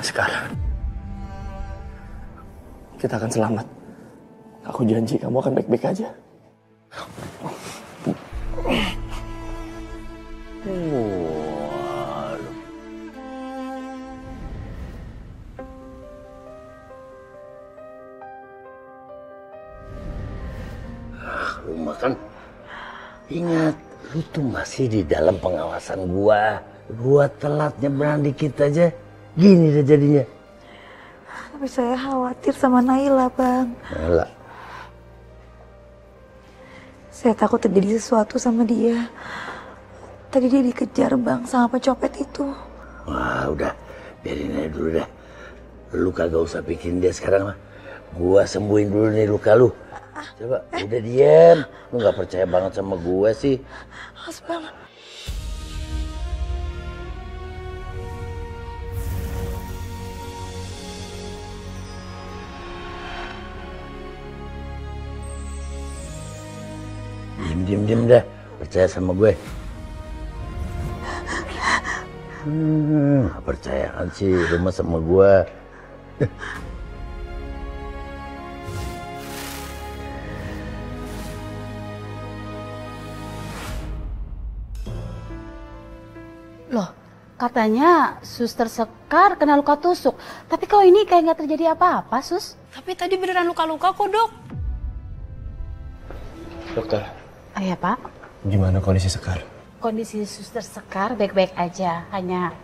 Sekarang kita akan selamat. Aku janji kamu akan baik-baik aja. Lu makan. Ingat, lu tuh masih di dalam pengawasan gua. Gua telat nyebrang dikit aja. Gini deh jadinya. Tapi saya khawatir sama Naila, Bang. Naila. Saya takut terjadi sesuatu sama dia. Tadi dia dikejar bang sama pencopet itu. Wah udah, biarin aja dulu dah. Lu kagak usah pikirin dia sekarang mah. Gua sembuhin dulu nih luka lu. Coba, udah diam. Lu gak percaya banget sama gua sih. Mas bang. Diem dah. Percaya sama gue. Gak percaya kan sih rumah sama gue. Loh, katanya Suster Sekar kena luka tusuk. Tapi kalau ini kayak nggak terjadi apa-apa, Sus. Tapi tadi beneran luka-luka kok, Dok. Dokter, Iya, Pak. gimana kondisi Sekar? Kondisi Suster Sekar baik-baik aja, hanya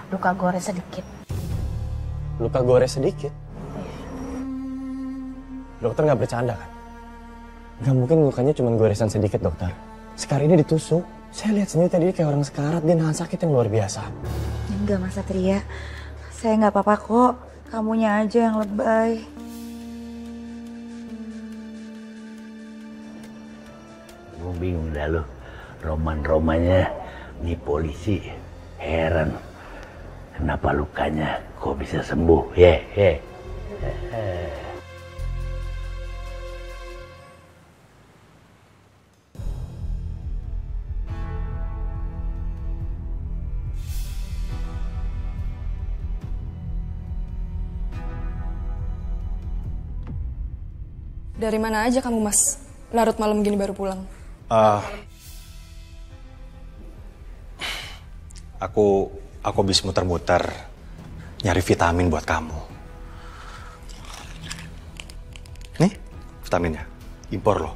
luka gores sedikit. Luka gores sedikit? Dokter nggak bercanda kan? Nggak mungkin lukanya cuma goresan sedikit, dokter. Sekar ini ditusuk. Saya lihat sendiri tadi kayak orang sekarat, dia nahan sakit yang luar biasa. Enggak Mas Satria, saya nggak apa-apa kok. Kamunya aja yang lebay. Gue bingung dah lu. Roman-romannya nih polisi. Heran. Kenapa lukanya kok bisa sembuh? Dari mana aja kamu, Mas? Larut malam gini baru pulang. Aku habis muter-muter nyari vitamin buat kamu. Nih, vitaminnya. Impor loh.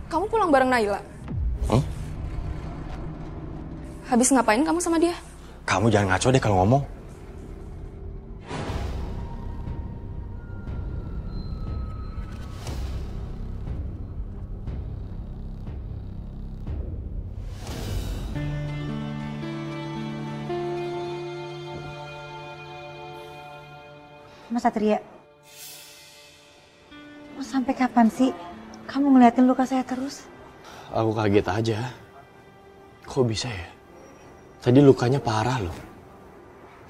Kamu pulang bareng Naila? Habis ngapain kamu sama dia? Kamu jangan ngaco deh kalau ngomong. Mas Satria, mau sampai kapan sih kamu ngeliatin luka saya terus? Aku kaget aja. Kok bisa ya? Tadi lukanya parah loh.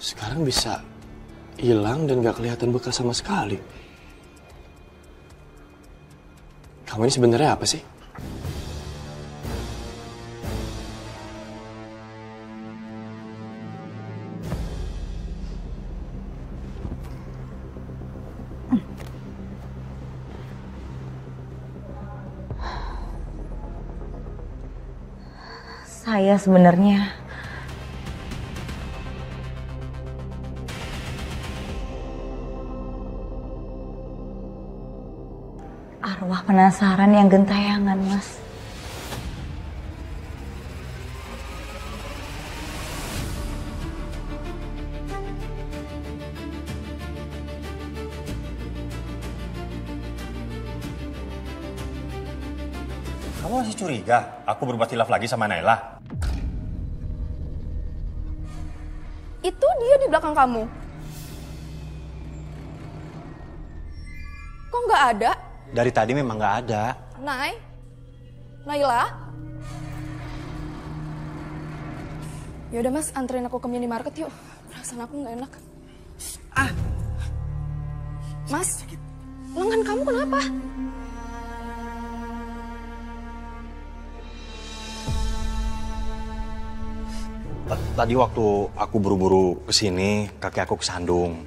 Sekarang bisa hilang dan gak kelihatan bekas sama sekali. Kamu ini sebenarnya apa sih? Saya sebenarnya arwah penasaran yang gentayangan, Mas. Kamu masih curiga aku berbuat hilaf lagi sama Naila? Itu dia di belakang kamu. Kok nggak ada? Dari tadi memang nggak ada. Naila? Yaudah Mas, anterin aku ke minimarket yuk. Perasaan aku nggak enak. Mas, lengan kamu kenapa? Tadi waktu aku buru-buru kesini, kaki aku kesandung.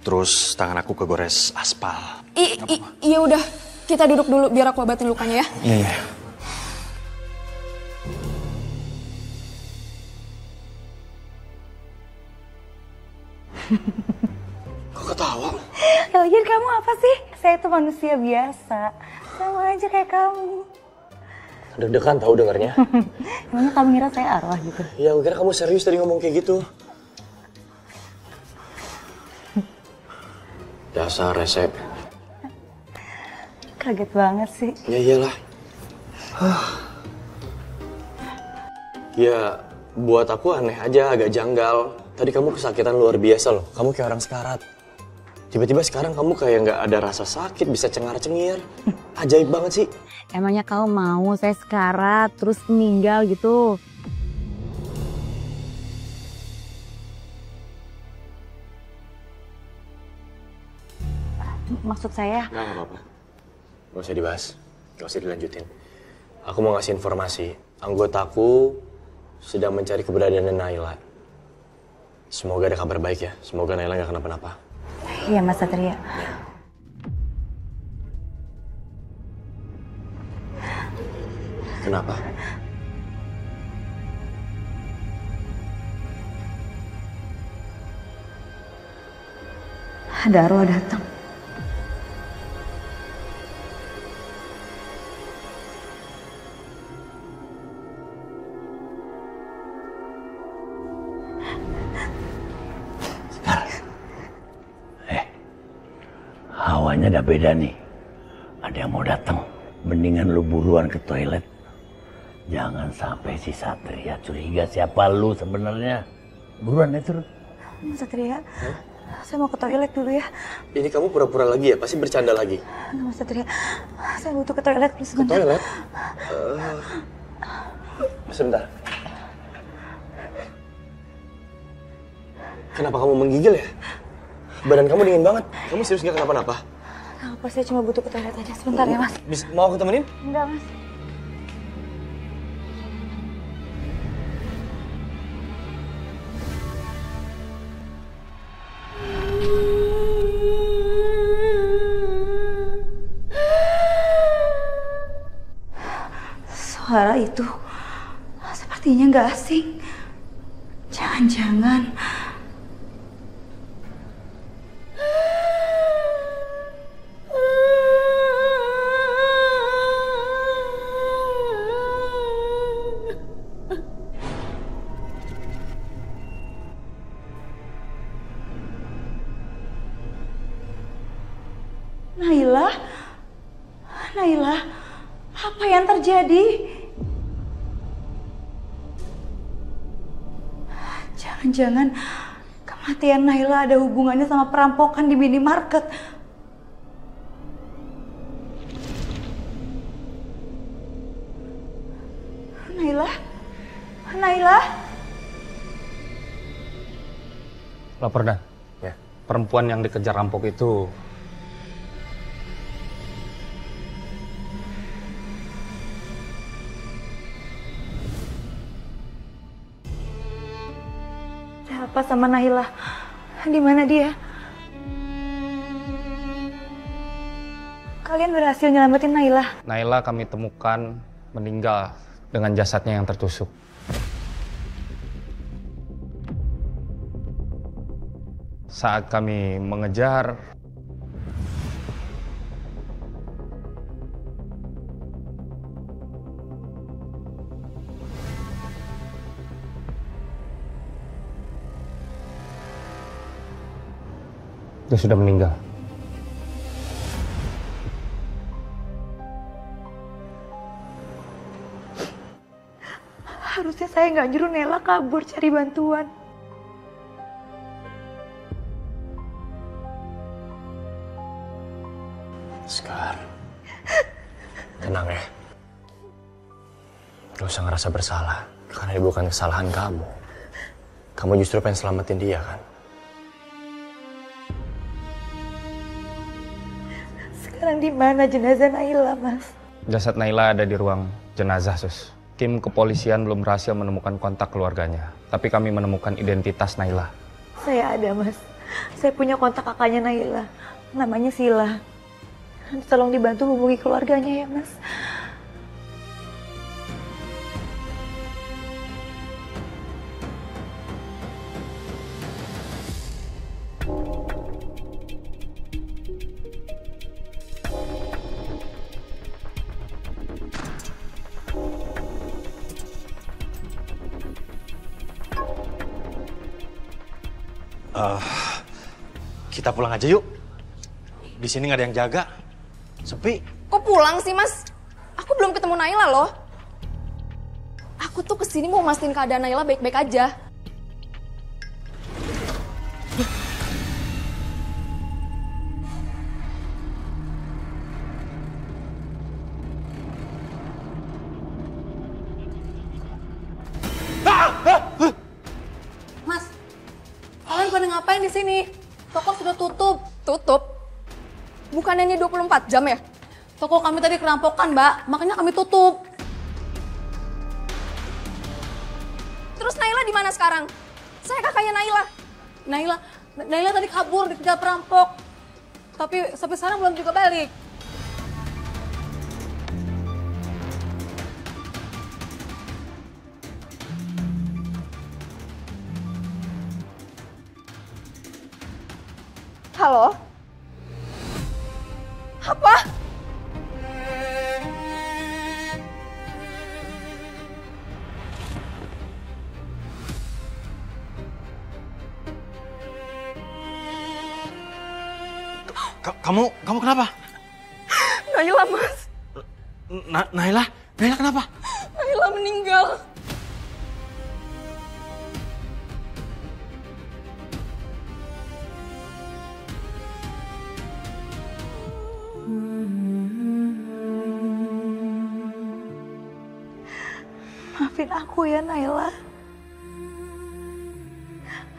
Terus tangan aku kegores aspal. Iya udah, kita duduk dulu biar aku obatin lukanya ya. Iya. Kok ketawa? Lagian kamu apa sih? Saya itu manusia biasa. Sama aja kayak kamu. Deg-degan tahu dengarnya. Emangnya kamu ngira saya arwah gitu? Ya, gue kira kamu serius tadi ngomong kayak gitu. Dasar resep. Kaget banget sih. Ya iyalah. Ya buat aku aneh aja, agak janggal. Tadi kamu kesakitan luar biasa loh. Kamu kayak orang sekarat. Tiba-tiba sekarang kamu kayak nggak ada rasa sakit, bisa cengar-cengir. Ajaib banget sih. Emangnya kamu mau saya sekarat terus meninggal gitu? Maksud saya... Nggak apa-apa. Nggak usah dibahas. Nggak usah dilanjutin. Aku mau ngasih informasi. Anggotaku sedang mencari keberadaan Naila. Semoga ada kabar baik ya. Semoga Naila nggak kenapa-napa. Iya Mas Satria. Kenapa? Ada arwah datang. Hawanya udah beda nih. Ada yang mau datang. Mendingan lu buruan ke toilet. Jangan sampai si Satria curiga siapa lu sebenarnya. Buruan itu. Mas Satria, saya mau ke toilet dulu ya. Ini kamu pura-pura lagi ya? Pasti bercanda lagi. Enggak Mas Satria, saya butuh ke toilet please Ke sebentar. toilet? Sebentar. Kenapa kamu menggigil ya? Badan kamu dingin banget. Kamu serius gak kenapa-napa? Apa saya cuma butuh ke toilet aja sebentar ya Mas. Mau aku temenin? Enggak Mas. Suara itu sepertinya nggak asing. Jangan-jangan Naila, apa yang terjadi? Jangan-jangan kematian Naila ada hubungannya sama perampokan di minimarket. Naila? Lapor Dan. Ya. Perempuan yang dikejar rampok itu Apa sama Naila? Di mana dia? Kalian berhasil nyelamatin Naila? Naila kami temukan meninggal dengan jasadnya yang tertusuk. Saat kami mengejar, dia sudah meninggal. Harusnya saya nggak nyuruh Naila kabur cari bantuan. Sekar, tenang ya. Gak usah ngerasa bersalah, karena ini bukan kesalahan kamu. Kamu justru pengen selamatin dia kan? Sekarang di mana jenazah Naila, Mas? Jasad Naila ada di ruang jenazah, Sus. Tim kepolisian belum berhasil menemukan kontak keluarganya, tapi kami menemukan identitas Naila. Saya ada, Mas. Saya punya kontak kakaknya Naila. Namanya Sila. Tolong dibantu hubungi keluarganya ya, Mas. Kita pulang aja yuk. Di sini nggak ada yang jaga. Sepi. Kok pulang sih, Mas? Aku belum ketemu Naila loh. Aku tuh kesini mau mastiin keadaan Naila baik-baik aja. Mas, kalian pada ngapain di sini? Toko sudah tutup. Tutup? Bukannya 24 jam ya? Toko kami tadi kerampokan, Mbak. Makanya kami tutup. Terus Naila di mana sekarang? Saya kakaknya Naila. Naila tadi kabur dikejar perampok. Tapi sampai sekarang belum juga balik. Halo? Apa? Kamu kenapa? Naila, Mas. Naila kenapa? Naila meninggal. Maafin aku ya, Naila.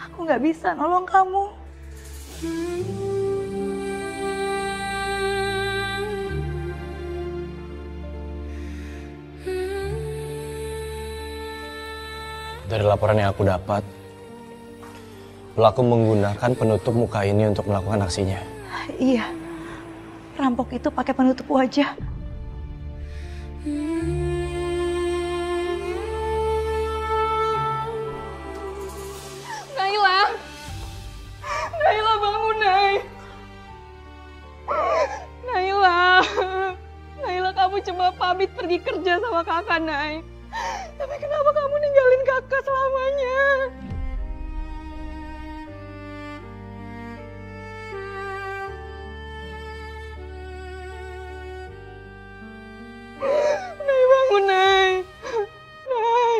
Aku nggak bisa nolong kamu. Dari laporan yang aku dapat, pelaku menggunakan penutup muka ini untuk melakukan aksinya. Iya, perampok itu pakai penutup wajah. Naila bangun, Nay. Naila kamu cuma pamit pergi kerja sama kakak, Nay. Tapi kenapa kamu ninggalin kakak selamanya? Nay bangun, Nay. Nay.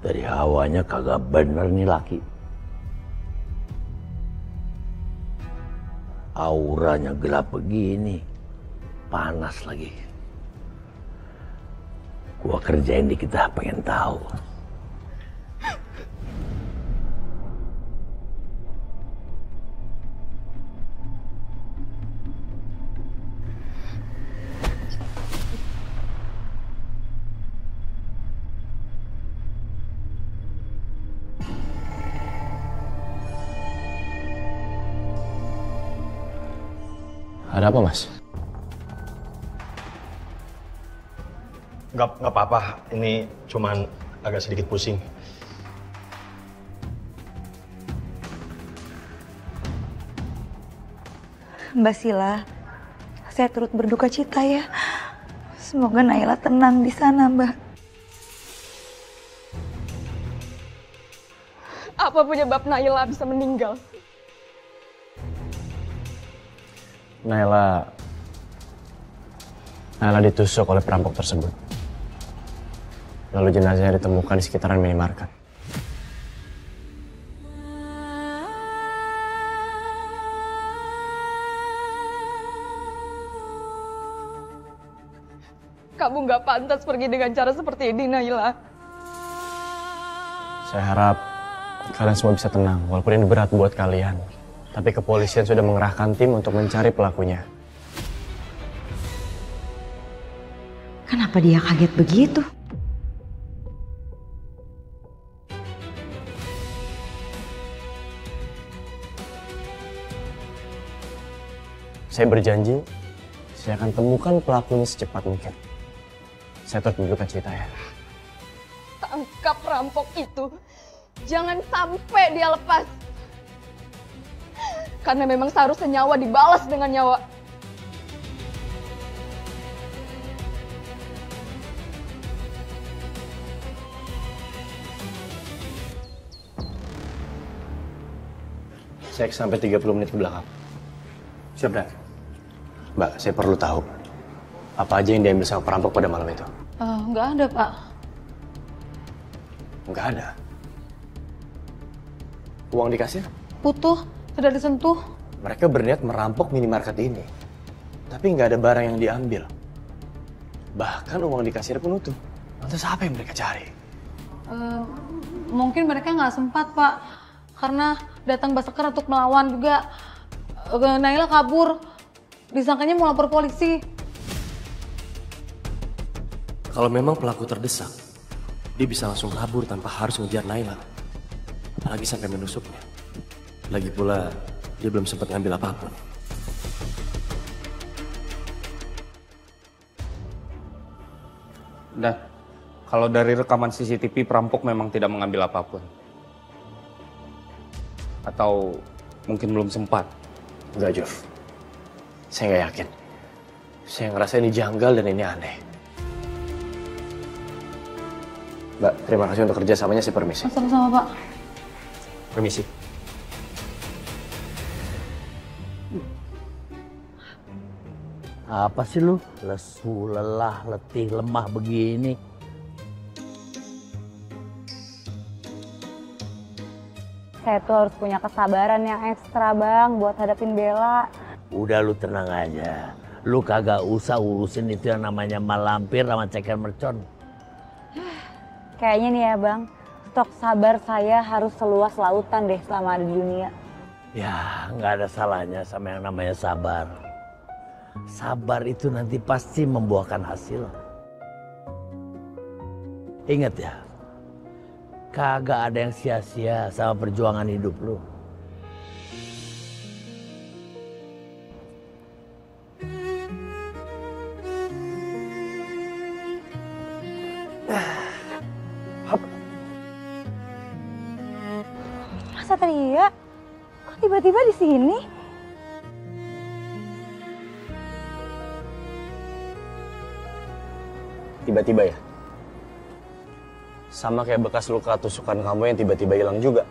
Dari hawanya kagak bener nih laki. Auranya gelap begini, panas lagi. Gua kerjain dikit dah, pengen tahu. Ada apa, Mas? Nggak apa-apa, ini cuman agak sedikit pusing. Mbak Sila, saya turut berduka cita ya. Semoga Naila tenang di sana, Mbak. Apa penyebab Naila bisa meninggal? Naila ditusuk oleh perampok tersebut. Lalu jenazahnya ditemukan di sekitaran minimarket. Kamu nggak pantas pergi dengan cara seperti ini, Naila. Saya harap kalian semua bisa tenang, walaupun ini berat buat kalian. Tapi kepolisian sudah mengerahkan tim untuk mencari pelakunya. Kenapa dia kaget begitu? Saya berjanji, saya akan temukan pelakunya secepat mungkin. Saya turut berduka cita ya. Tangkap perampok itu. Jangan sampai dia lepas. Karena memang seharusnya nyawa dibalas dengan nyawa. Cek sampai 30 menit ke belakang. Siap, Dan. Mbak, saya perlu tahu. Apa aja yang diambil sama perampok pada malam itu? Nggak ada, Pak. Nggak ada. Uang di kasir? Putuh, tidak disentuh. Mereka berniat merampok minimarket ini. Tapi nggak ada barang yang diambil. Bahkan uang di kasir pun utuh. Lantas apa yang mereka cari? Mungkin mereka nggak sempat, Pak. Karena datang Baseker untuk melawan juga. Naila kabur. Disangkanya mau lapor polisi. Kalau memang pelaku terdesak, dia bisa langsung kabur tanpa harus ngejar Naila. Apalagi sampai menusuknya. Lagi pula, dia belum sempat ngambil apapun. Dan kalau dari rekaman CCTV perampok memang tidak mengambil apapun. Atau mungkin belum sempat. Enggak, Jov. Saya nggak yakin. Saya ngerasa ini janggal dan ini aneh. Mbak, terima kasih untuk kerjasamanya. Saya permisi. Sama-sama, Pak. Permisi. Apa sih lu? Lesu, lelah, letih, lemah begini. Saya tuh harus punya kesabaran yang ekstra, Bang, buat hadapin Bella. Udah lu tenang aja. Lu kagak usah urusin itu yang namanya malampir sama ceker mercon. Kayaknya nih ya, Bang, stok sabar saya harus seluas lautan deh selama ada di dunia. Ya, nggak ada salahnya sama yang namanya sabar. Sabar itu nanti pasti membuahkan hasil. Ingat ya, kagak ada yang sia-sia sama perjuangan hidup lu. Mas Satria, kok tiba-tiba di sini? Tiba-tiba ya? Sama kayak bekas luka tusukan kamu yang tiba-tiba hilang juga.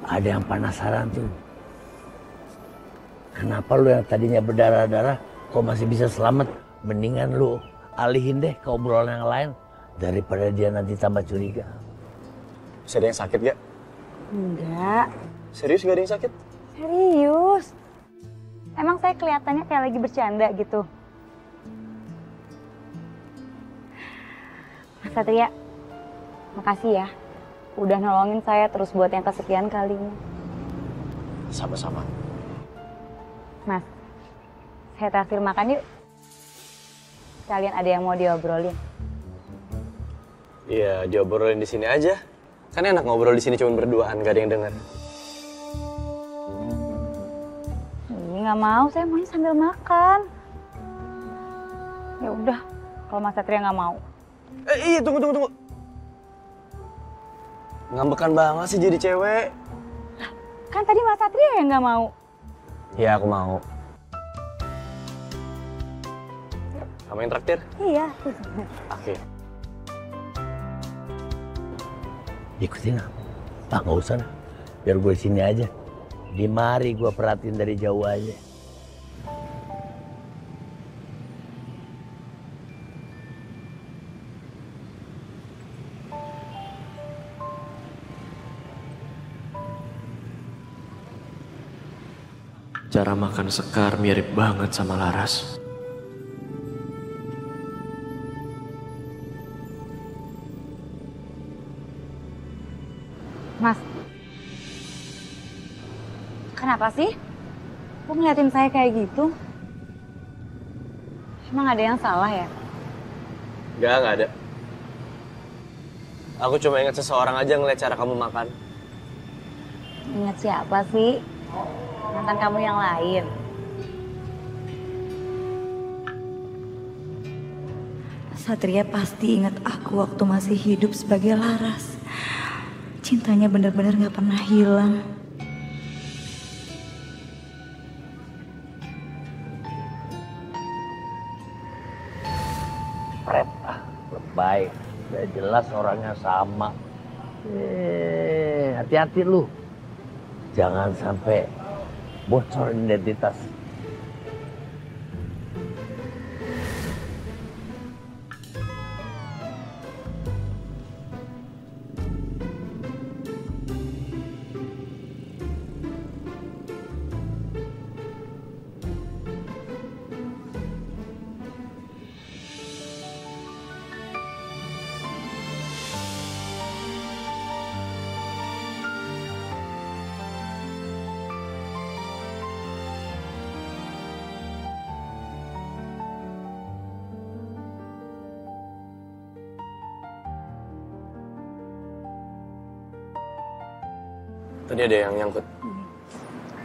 Ada yang penasaran tuh. Kenapa lu yang tadinya berdarah-darah kok masih bisa selamat? Mendingan lu alihin deh ke obrolan yang lain daripada dia nanti tambah curiga. Bisa ada yang sakit gak? Enggak. Serius gak ada yang sakit? Serius. Emang saya kelihatannya kayak lagi bercanda gitu. Mas Satria, makasih ya. Udah nolongin saya terus buat yang kesekian kalinya. Sama-sama. Mas, saya traktir makan yuk. Kalian ada yang mau diobrolin? Iya, diobrolin di sini aja. Kan enak ngobrol di sini cuma berduaan, gak ada yang denger. Nggak mau, saya maunya sambil makan. Ya udah, kalau Mas Satria nggak mau. Iya, tunggu. Ngambekan banget sih jadi cewek. Kan tadi Mas Satria yang nggak mau. Iya, aku mau. Kamu yang traktir? Iya. Oke. Ikutin apa? Ah, nggak usah lah. Biar gue sini aja. Di mari gue perhatiin dari jauh aja. Cara makan Sekar mirip banget sama Laras. Mas, kenapa sih? Kok ngeliatin saya kayak gitu? Emang ada yang salah ya? Nggak ada. Aku cuma ingat seseorang aja ngeliat cara kamu makan. Ingat siapa sih? Mantan kamu yang lain. Satria pasti ingat aku waktu masih hidup sebagai Laras. Cintanya benar-benar gak pernah hilang. kampret. Lebay. Udah jelas orangnya sama. Hati-hati lu. Jangan sampai bocor identitas. Tadi ada yang nyangkut.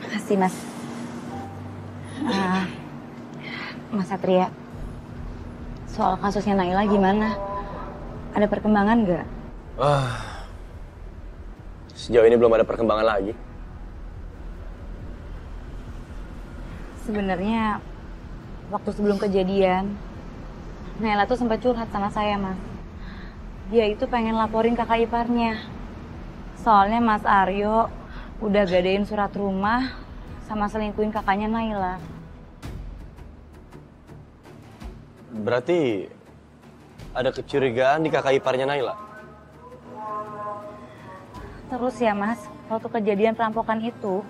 Makasih, Mas. Mas Satria, soal kasusnya Naila gimana? Ada perkembangan nggak? Sejauh ini belum ada perkembangan lagi. Sebenarnya waktu sebelum kejadian, Naila tuh sempat curhat sama saya, Mas. Dia itu pengen laporin kakak iparnya. Soalnya Mas Aryo udah gadain surat rumah sama selingkuhin kakaknya Naila. Berarti ada kecurigaan di kakak iparnya Naila? Terus ya Mas, waktu kejadian perampokan itu,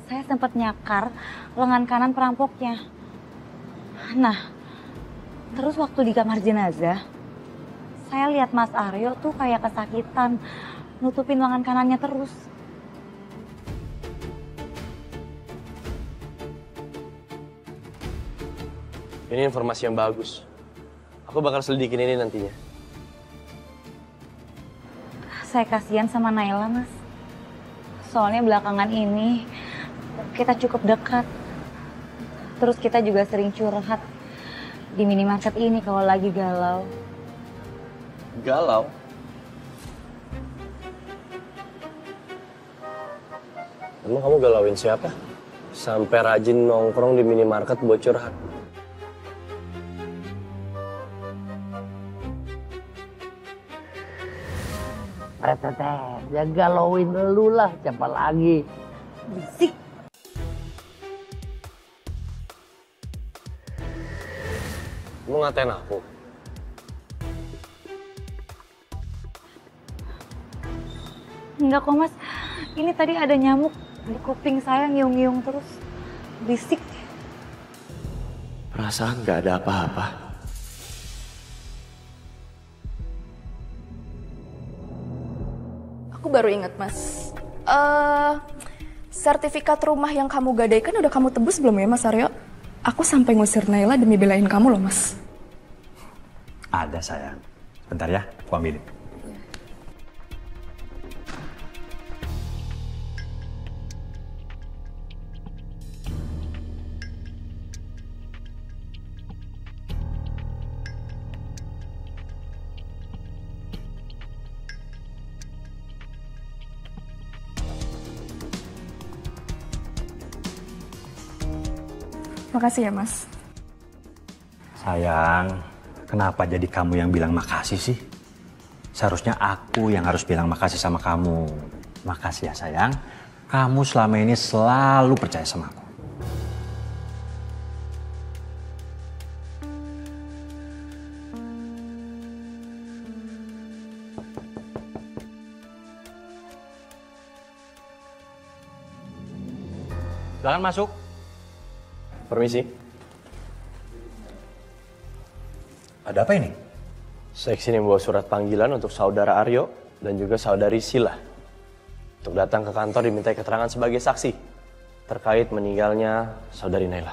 saya sempat nyakar lengan kanan perampoknya. Nah, terus waktu di kamar jenazah, saya lihat Mas Aryo tuh kayak kesakitan, nutupin lengan kanannya terus. Ini informasi yang bagus. Aku bakal selidikin ini nantinya. Saya kasihan sama Naila, Mas. Soalnya belakangan ini kita cukup dekat. Terus kita juga sering curhat di minimarket ini kalau lagi galau. Galau? Emang kamu galauin siapa? Sampai rajin nongkrong di minimarket buat curhat. Ya galauin lu lah, siapa lagi? Bisik. Kamu ngatain aku? Enggak kok Mas, ini tadi ada nyamuk di kuping saya ngiung-ngiung terus. Bisik. Perasaan gak ada apa-apa. Aku baru ingat, Mas. Sertifikat rumah yang kamu gadaikan udah kamu tebus belum ya, Mas Aryo? Aku sampai ngusir Naila demi belain kamu loh, Mas. Ada sayang. Bentar ya, aku ambilin. Makasih ya, Mas. Sayang, kenapa jadi kamu yang bilang makasih sih? Seharusnya aku yang harus bilang makasih sama kamu. Makasih ya sayang, kamu selama ini selalu percaya sama aku. Silakan masuk. Permisi. Ada apa ini? Saya kesini membawa surat panggilan untuk saudara Aryo dan juga saudari Sila. Untuk datang ke kantor dimintai keterangan sebagai saksi terkait meninggalnya saudari Naila.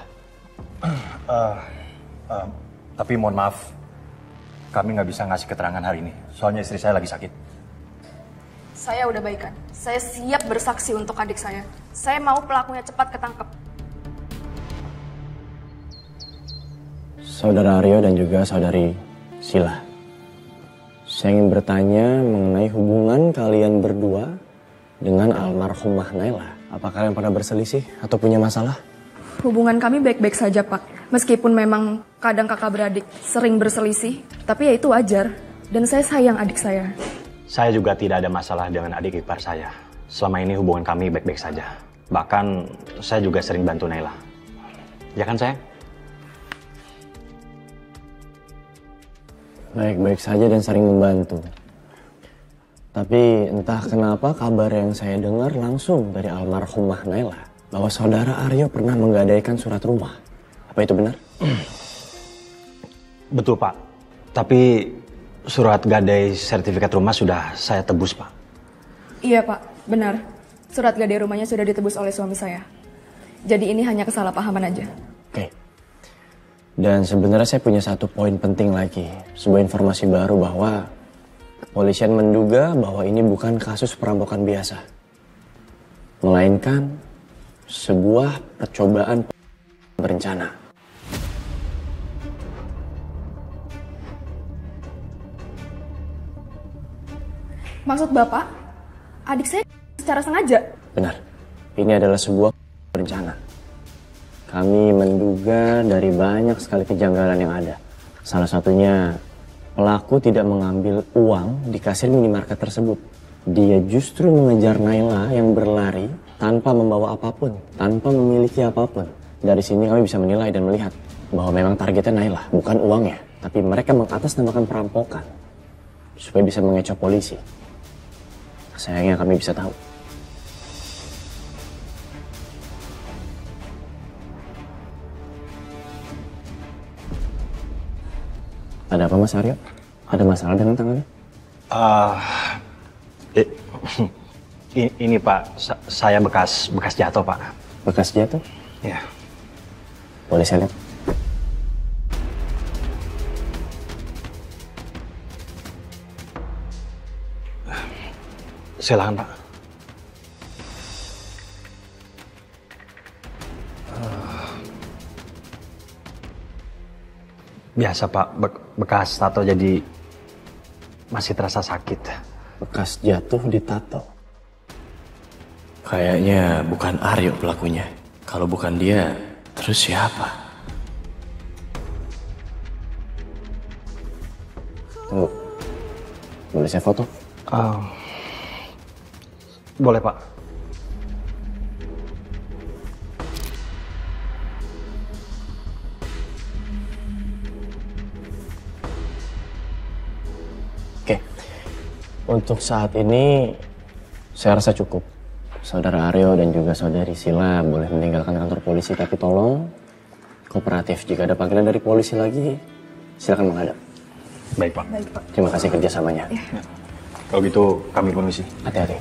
Tapi mohon maaf, kami nggak bisa ngasih keterangan hari ini. Soalnya istri saya lagi sakit. Saya udah baikan. Saya siap bersaksi untuk adik saya. Saya mau pelakunya cepat ketangkep. Saudara Aryo dan juga saudari Sila. Saya ingin bertanya mengenai hubungan kalian berdua dengan almarhumah Naila. Apa kalian pernah berselisih atau punya masalah? Hubungan kami baik-baik saja, Pak. Meskipun memang kadang kakak beradik sering berselisih, tapi ya itu wajar. Dan saya sayang adik saya. Saya juga tidak ada masalah dengan adik ipar saya. Selama ini hubungan kami baik-baik saja. Bahkan saya juga sering bantu Naila. Ya kan sayang? Baik-baik saja dan sering membantu. Tapi entah kenapa kabar yang saya dengar langsung dari almarhumah Naila bahwa saudara Aryo pernah menggadaikan surat rumah. Apa itu benar? Betul Pak. Tapi surat gadai sertifikat rumah sudah saya tebus Pak. Iya Pak, benar. Surat gadai rumahnya sudah ditebus oleh suami saya. Jadi ini hanya kesalahpahaman aja. Oke. Dan sebenarnya saya punya satu poin penting lagi. Sebuah informasi baru bahwa kepolisian menduga bahwa ini bukan kasus perampokan biasa. Melainkan sebuah percobaan berencana. Maksud Bapak, adik saya secara sengaja? Benar. Ini adalah sebuah berencana. Kami menduga dari banyak sekali kejanggalan yang ada. Salah satunya, pelaku tidak mengambil uang di kasir minimarket tersebut. Dia justru mengejar Naila yang berlari tanpa membawa apapun, tanpa memiliki apapun. Dari sini kami bisa menilai dan melihat bahwa memang targetnya Naila, bukan uangnya. Tapi mereka mengatasnamakan perampokan supaya bisa mengecoh polisi. Sayangnya kami bisa tahu. Ada apa Mas Aryo? Ada masalah dengan tangannya? Ini Pak, saya bekas jatuh Pak. Bekas jatuh? Ya. Boleh saya lihat? Silakan Pak. Biasa Pak, bekas tato jadi masih terasa sakit. Bekas jatuh di tato. Kayaknya bukan Aryo pelakunya. Kalau bukan dia, terus siapa? Tunggu. Boleh saya foto? Boleh Pak. Oke. Untuk saat ini saya rasa cukup. Saudara Aryo dan juga saudari Sila boleh meninggalkan kantor polisi, tapi tolong kooperatif. Jika ada panggilan dari polisi lagi, silakan menghadap. Baik Pak. Baik Pak. Terima kasih kerjasamanya. Ya. Kalau gitu kami permisi. Hati-hati.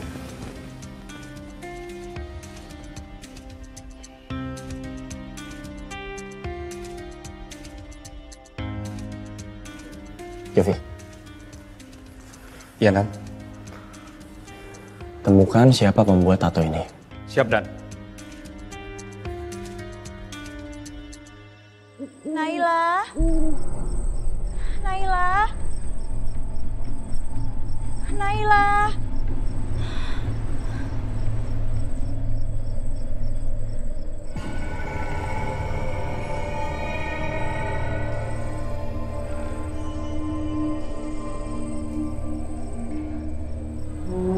Jovi. Iya, Nan. Temukan siapa pembuat tato ini. Siap, Dan. Naila. Naila. Naila.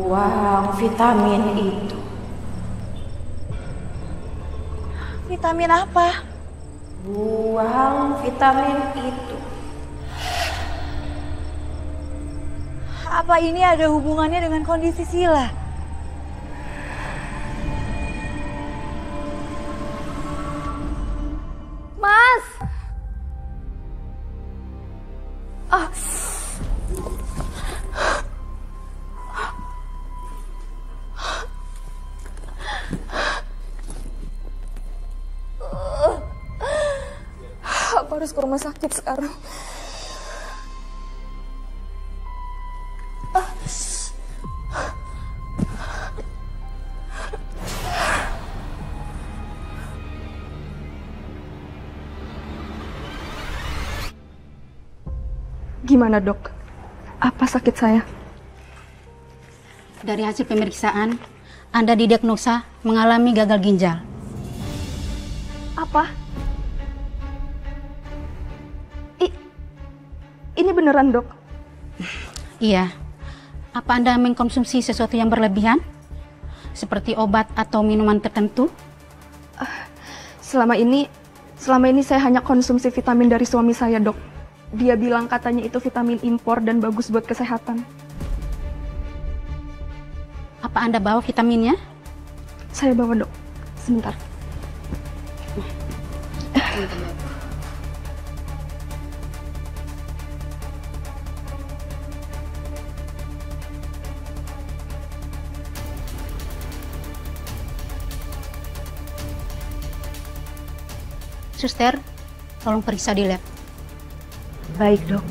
Buang vitamin itu. Vitamin apa? Buang vitamin itu. Apa ini ada hubungannya dengan kondisi Sila? Mas! Aku harus ke rumah sakit sekarang. Gimana dok? Apa sakit saya? Dari hasil pemeriksaan, Anda didiagnosa mengalami gagal ginjal. Apa? Ini beneran, Dok? Iya. Apa Anda mengkonsumsi sesuatu yang berlebihan? Seperti obat atau minuman tertentu? Selama ini saya hanya konsumsi vitamin dari suami saya, Dok. Dia bilang katanya itu vitamin impor dan bagus buat kesehatan. Apa Anda bawa vitaminnya? Saya bawa, Dok. Sebentar. Suster, tolong periksa di lab. Baik, Dok.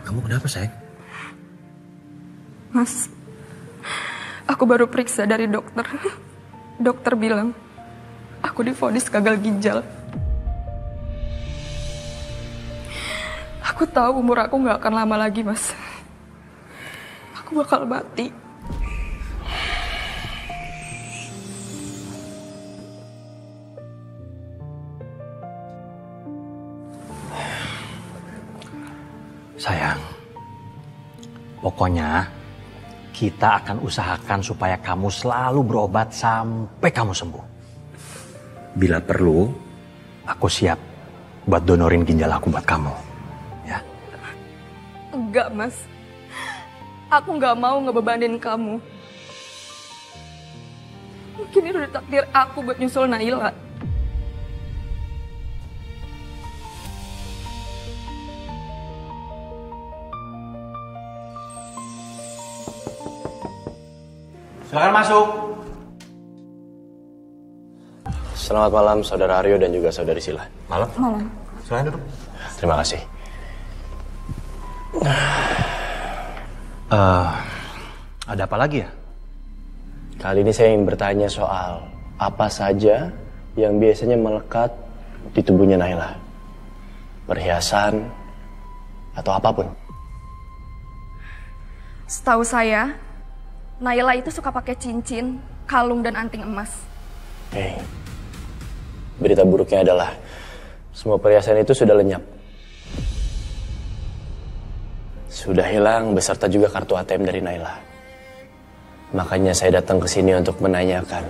Kamu kenapa, sayang? Mas, aku baru periksa dari dokter. Dokter bilang, aku divonis gagal ginjal. Aku tahu umur aku nggak akan lama lagi, Mas. Aku bakal mati. Sayang, pokoknya kita akan usahakan supaya kamu selalu berobat sampai kamu sembuh. Bila perlu, aku siap buat donorin ginjal aku buat kamu. Enggak, Mas. Aku nggak mau ngebebanin kamu. Mungkin ini udah takdir aku buat nyusul Naila. Silakan masuk. Selamat malam Saudara Aryo dan juga Saudari Sila. Malam. Malam. Silakan duduk. Terima kasih. Ada apa lagi ya? Kali ini saya ingin bertanya soal apa saja yang biasanya melekat di tubuhnya Naila. Perhiasan atau apapun. Setahu saya, Naila itu suka pakai cincin, kalung, dan anting emas. Berita buruknya adalah semua perhiasan itu sudah lenyap. Sudah hilang beserta juga kartu ATM dari Naila. Makanya saya datang ke sini untuk menanyakan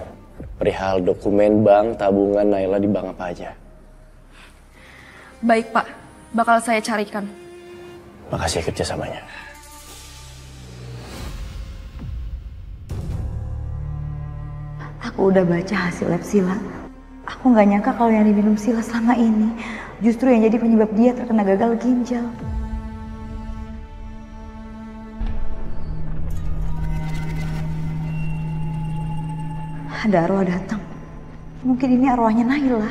perihal dokumen bank tabungan Naila di bank apa aja. Baik, Pak. Bakal saya carikan. Makasih kerjasamanya. Aku udah baca hasil lab Sila. Aku nggak nyangka kalau yang diminum Sila selama ini justru yang jadi penyebab dia terkena gagal ginjal. Ada arwah datang. Mungkin ini arwahnya Naila.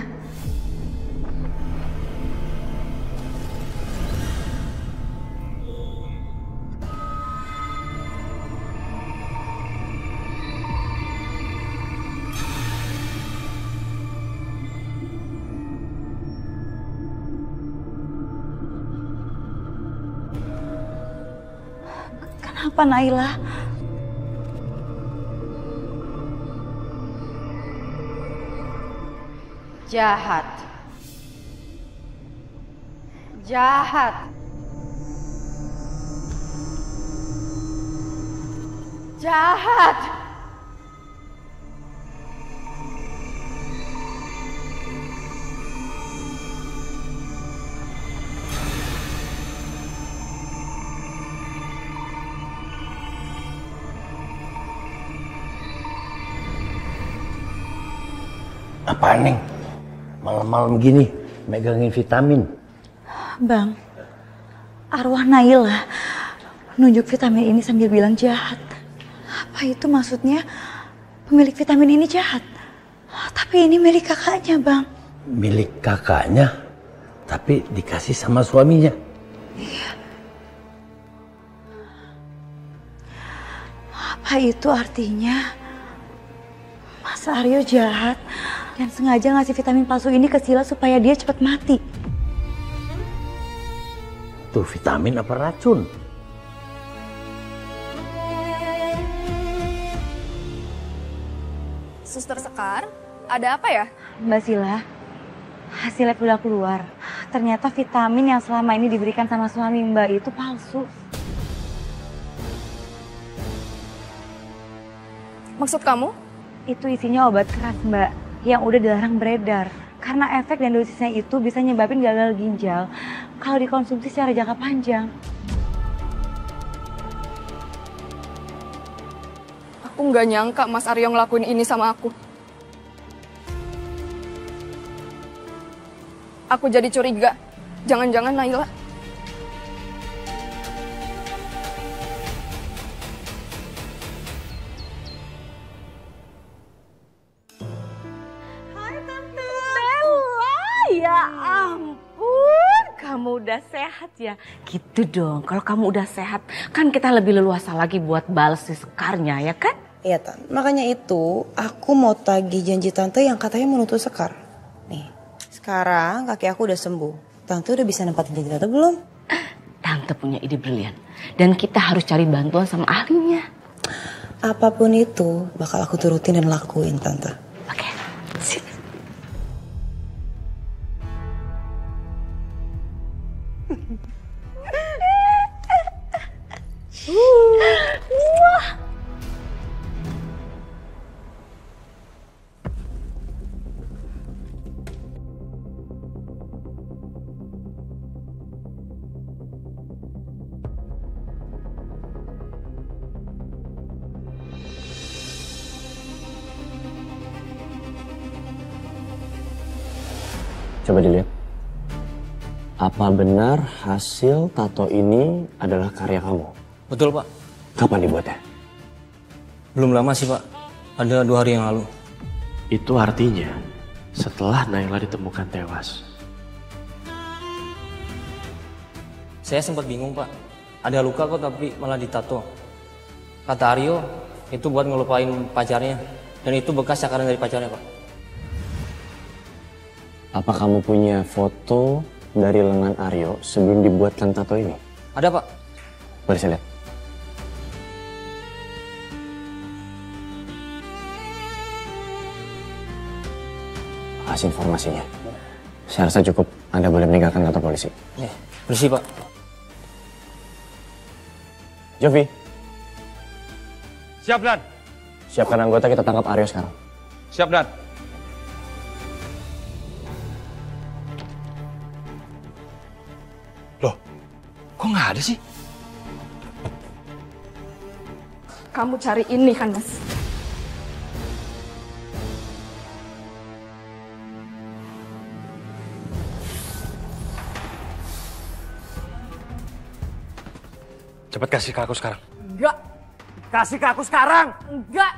Kenapa Naila? Jahat. Jahat. Jahat. Apaan, Neng? Malam-malam gini megangin vitamin. Bang, arwah Naila nunjuk vitamin ini sambil bilang jahat. Apa itu maksudnya? Pemilik vitamin ini jahat. Tapi ini milik kakaknya, Bang. Milik kakaknya, tapi dikasih sama suaminya. Iya. Apa itu artinya? Mas Aryo jahat dan sengaja ngasih vitamin palsu ini ke Sila supaya dia cepat mati. tuh, vitamin apa racun? Suster Sekar, ada apa ya? Mbak Sila, hasil lab udah keluar. Ternyata vitamin yang selama ini diberikan sama suami Mbak itu palsu. Maksud kamu? Itu isinya obat keras, Mbak, yang udah dilarang beredar. Karena efek dan dosisnya itu bisa nyebabin gagal ginjal kalau dikonsumsi secara jangka panjang. Aku nggak nyangka Mas Aryo ngelakuin ini sama aku. Aku jadi curiga. Jangan-jangan Naila. Ya ampun, kamu udah sehat ya? Gitu dong, kalau kamu udah sehat, kan kita lebih leluasa lagi buat balas si Sekarnya, ya kan? Iya, Tan. Makanya itu, aku mau tagih janji Tante yang katanya mau nuntut Sekar. Nih, sekarang kaki aku udah sembuh. Tante udah bisa nempatin janji Tante belum? Tante punya ide brilian. Dan kita harus cari bantuan sama ahlinya. Apapun itu, bakal aku turutin dan lakuin, Tante. Wah. Coba dilihat. Apa benar hasil tato ini adalah karya kamu? Betul, Pak. Kapan dibuatnya? Belum lama sih, Pak. Ada 2 hari yang lalu. Itu artinya setelah Naila ditemukan tewas. Saya sempat bingung, Pak. Ada luka kok tapi malah ditato. Kata Aryo, itu buat ngelupain pacarnya. Dan itu bekas cakaran dari pacarnya, Pak. Apa kamu punya foto dari lengan Aryo sebelum dibuatkan tato ini? Ada, Pak. Boleh saya lihat? Kasih informasinya. Saya rasa cukup. Anda boleh meninggalkan kantor polisi. Bersih, Pak. Jovi, Siap, Dan. siapkan anggota, kita tangkap Aryo sekarang. Siap, Dan. Loh, kok nggak ada sih? Kamu cari ini kan, Mas? Cepat kasih ke aku sekarang. Enggak. Kasih ke aku sekarang. Enggak.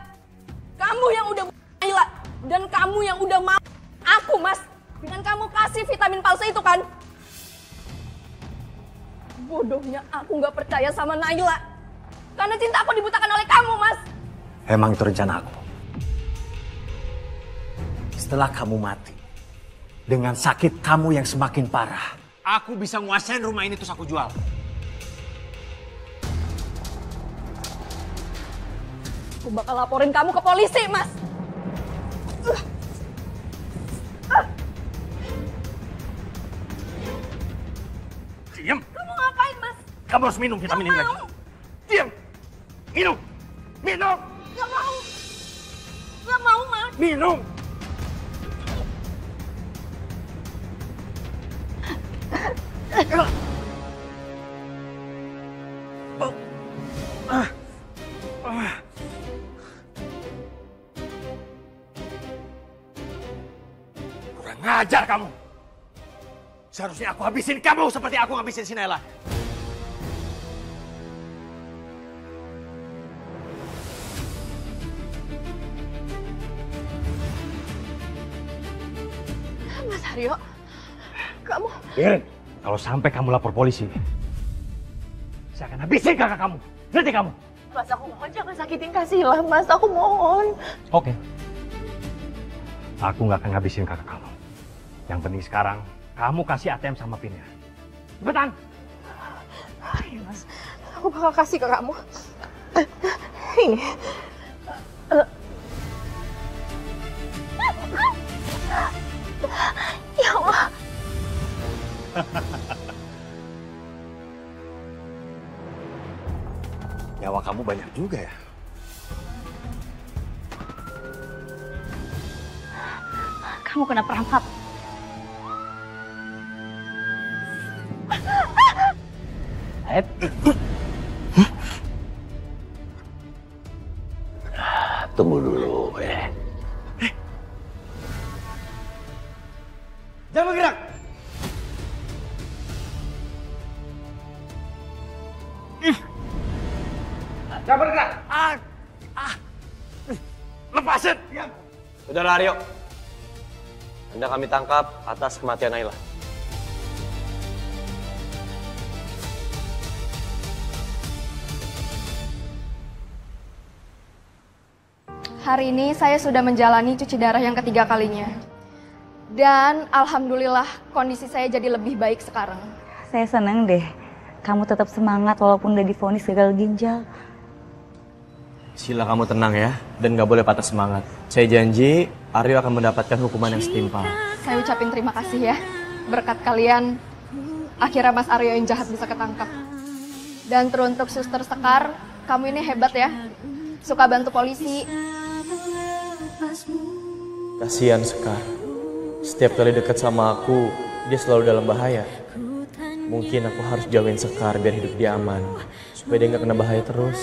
Kamu yang udah Naila. Dan kamu yang udah mau aku, Mas. Dengan kamu kasih vitamin palsu itu kan? Bodohnya aku nggak percaya sama Naila. Karena cinta aku dibutakan oleh kamu, Mas. Emang itu rencana aku. Setelah kamu mati, dengan sakit kamu yang semakin parah, aku bisa nguasain rumah ini terus aku jual. Aku bakal laporin kamu ke polisi, Mas. Diam. Kamu ngapain, Mas? Kamu harus minum vitamin ini lagi. Diam. Minum. Minum. Gak mau. Gak mau, Mas. Minum. Kurang ngajar kamu. Seharusnya aku habisin kamu seperti aku habisin si Naila. Mas Aryo, kamu... Dengerin, kalau sampai kamu lapor polisi, saya akan habisin kakak kamu. Ngerti kamu? Mas, aku mohon jangan sakitin Kasila, Mas. Aku mohon. Oke. Aku nggak akan ngabisin kakak kamu. Yang penting sekarang, kamu kasih ATM sama PIN-nya. Cepetan! Mas. Aku bakal kasih ke kamu. Ini. Ya Allah. Nyawa kamu banyak juga ya. Kamu kena perangkap. Tunggu dulu, Jangan bergerak. Jangan bergerak. Lepasin. Saudara Aryo, Anda kami tangkap atas kematian Naila. Hari ini saya sudah menjalani cuci darah yang ketiga kalinya. Dan alhamdulillah kondisi saya jadi lebih baik sekarang. Saya seneng deh, kamu tetap semangat walaupun udah divonis gagal ginjal. Sila kamu tenang ya, dan gak boleh patah semangat. Saya janji Aryo akan mendapatkan hukuman yang setimpal. Saya ucapin terima kasih ya. Berkat kalian, akhirnya Mas Aryo yang jahat bisa ketangkap. Dan teruntuk Suster Sekar, kamu ini hebat ya. Suka bantu polisi. Kasihan Sekar. Setiap kali dekat sama aku, dia selalu dalam bahaya. Mungkin aku harus jauhin Sekar biar hidup dia aman. Supaya dia gak kena bahaya terus.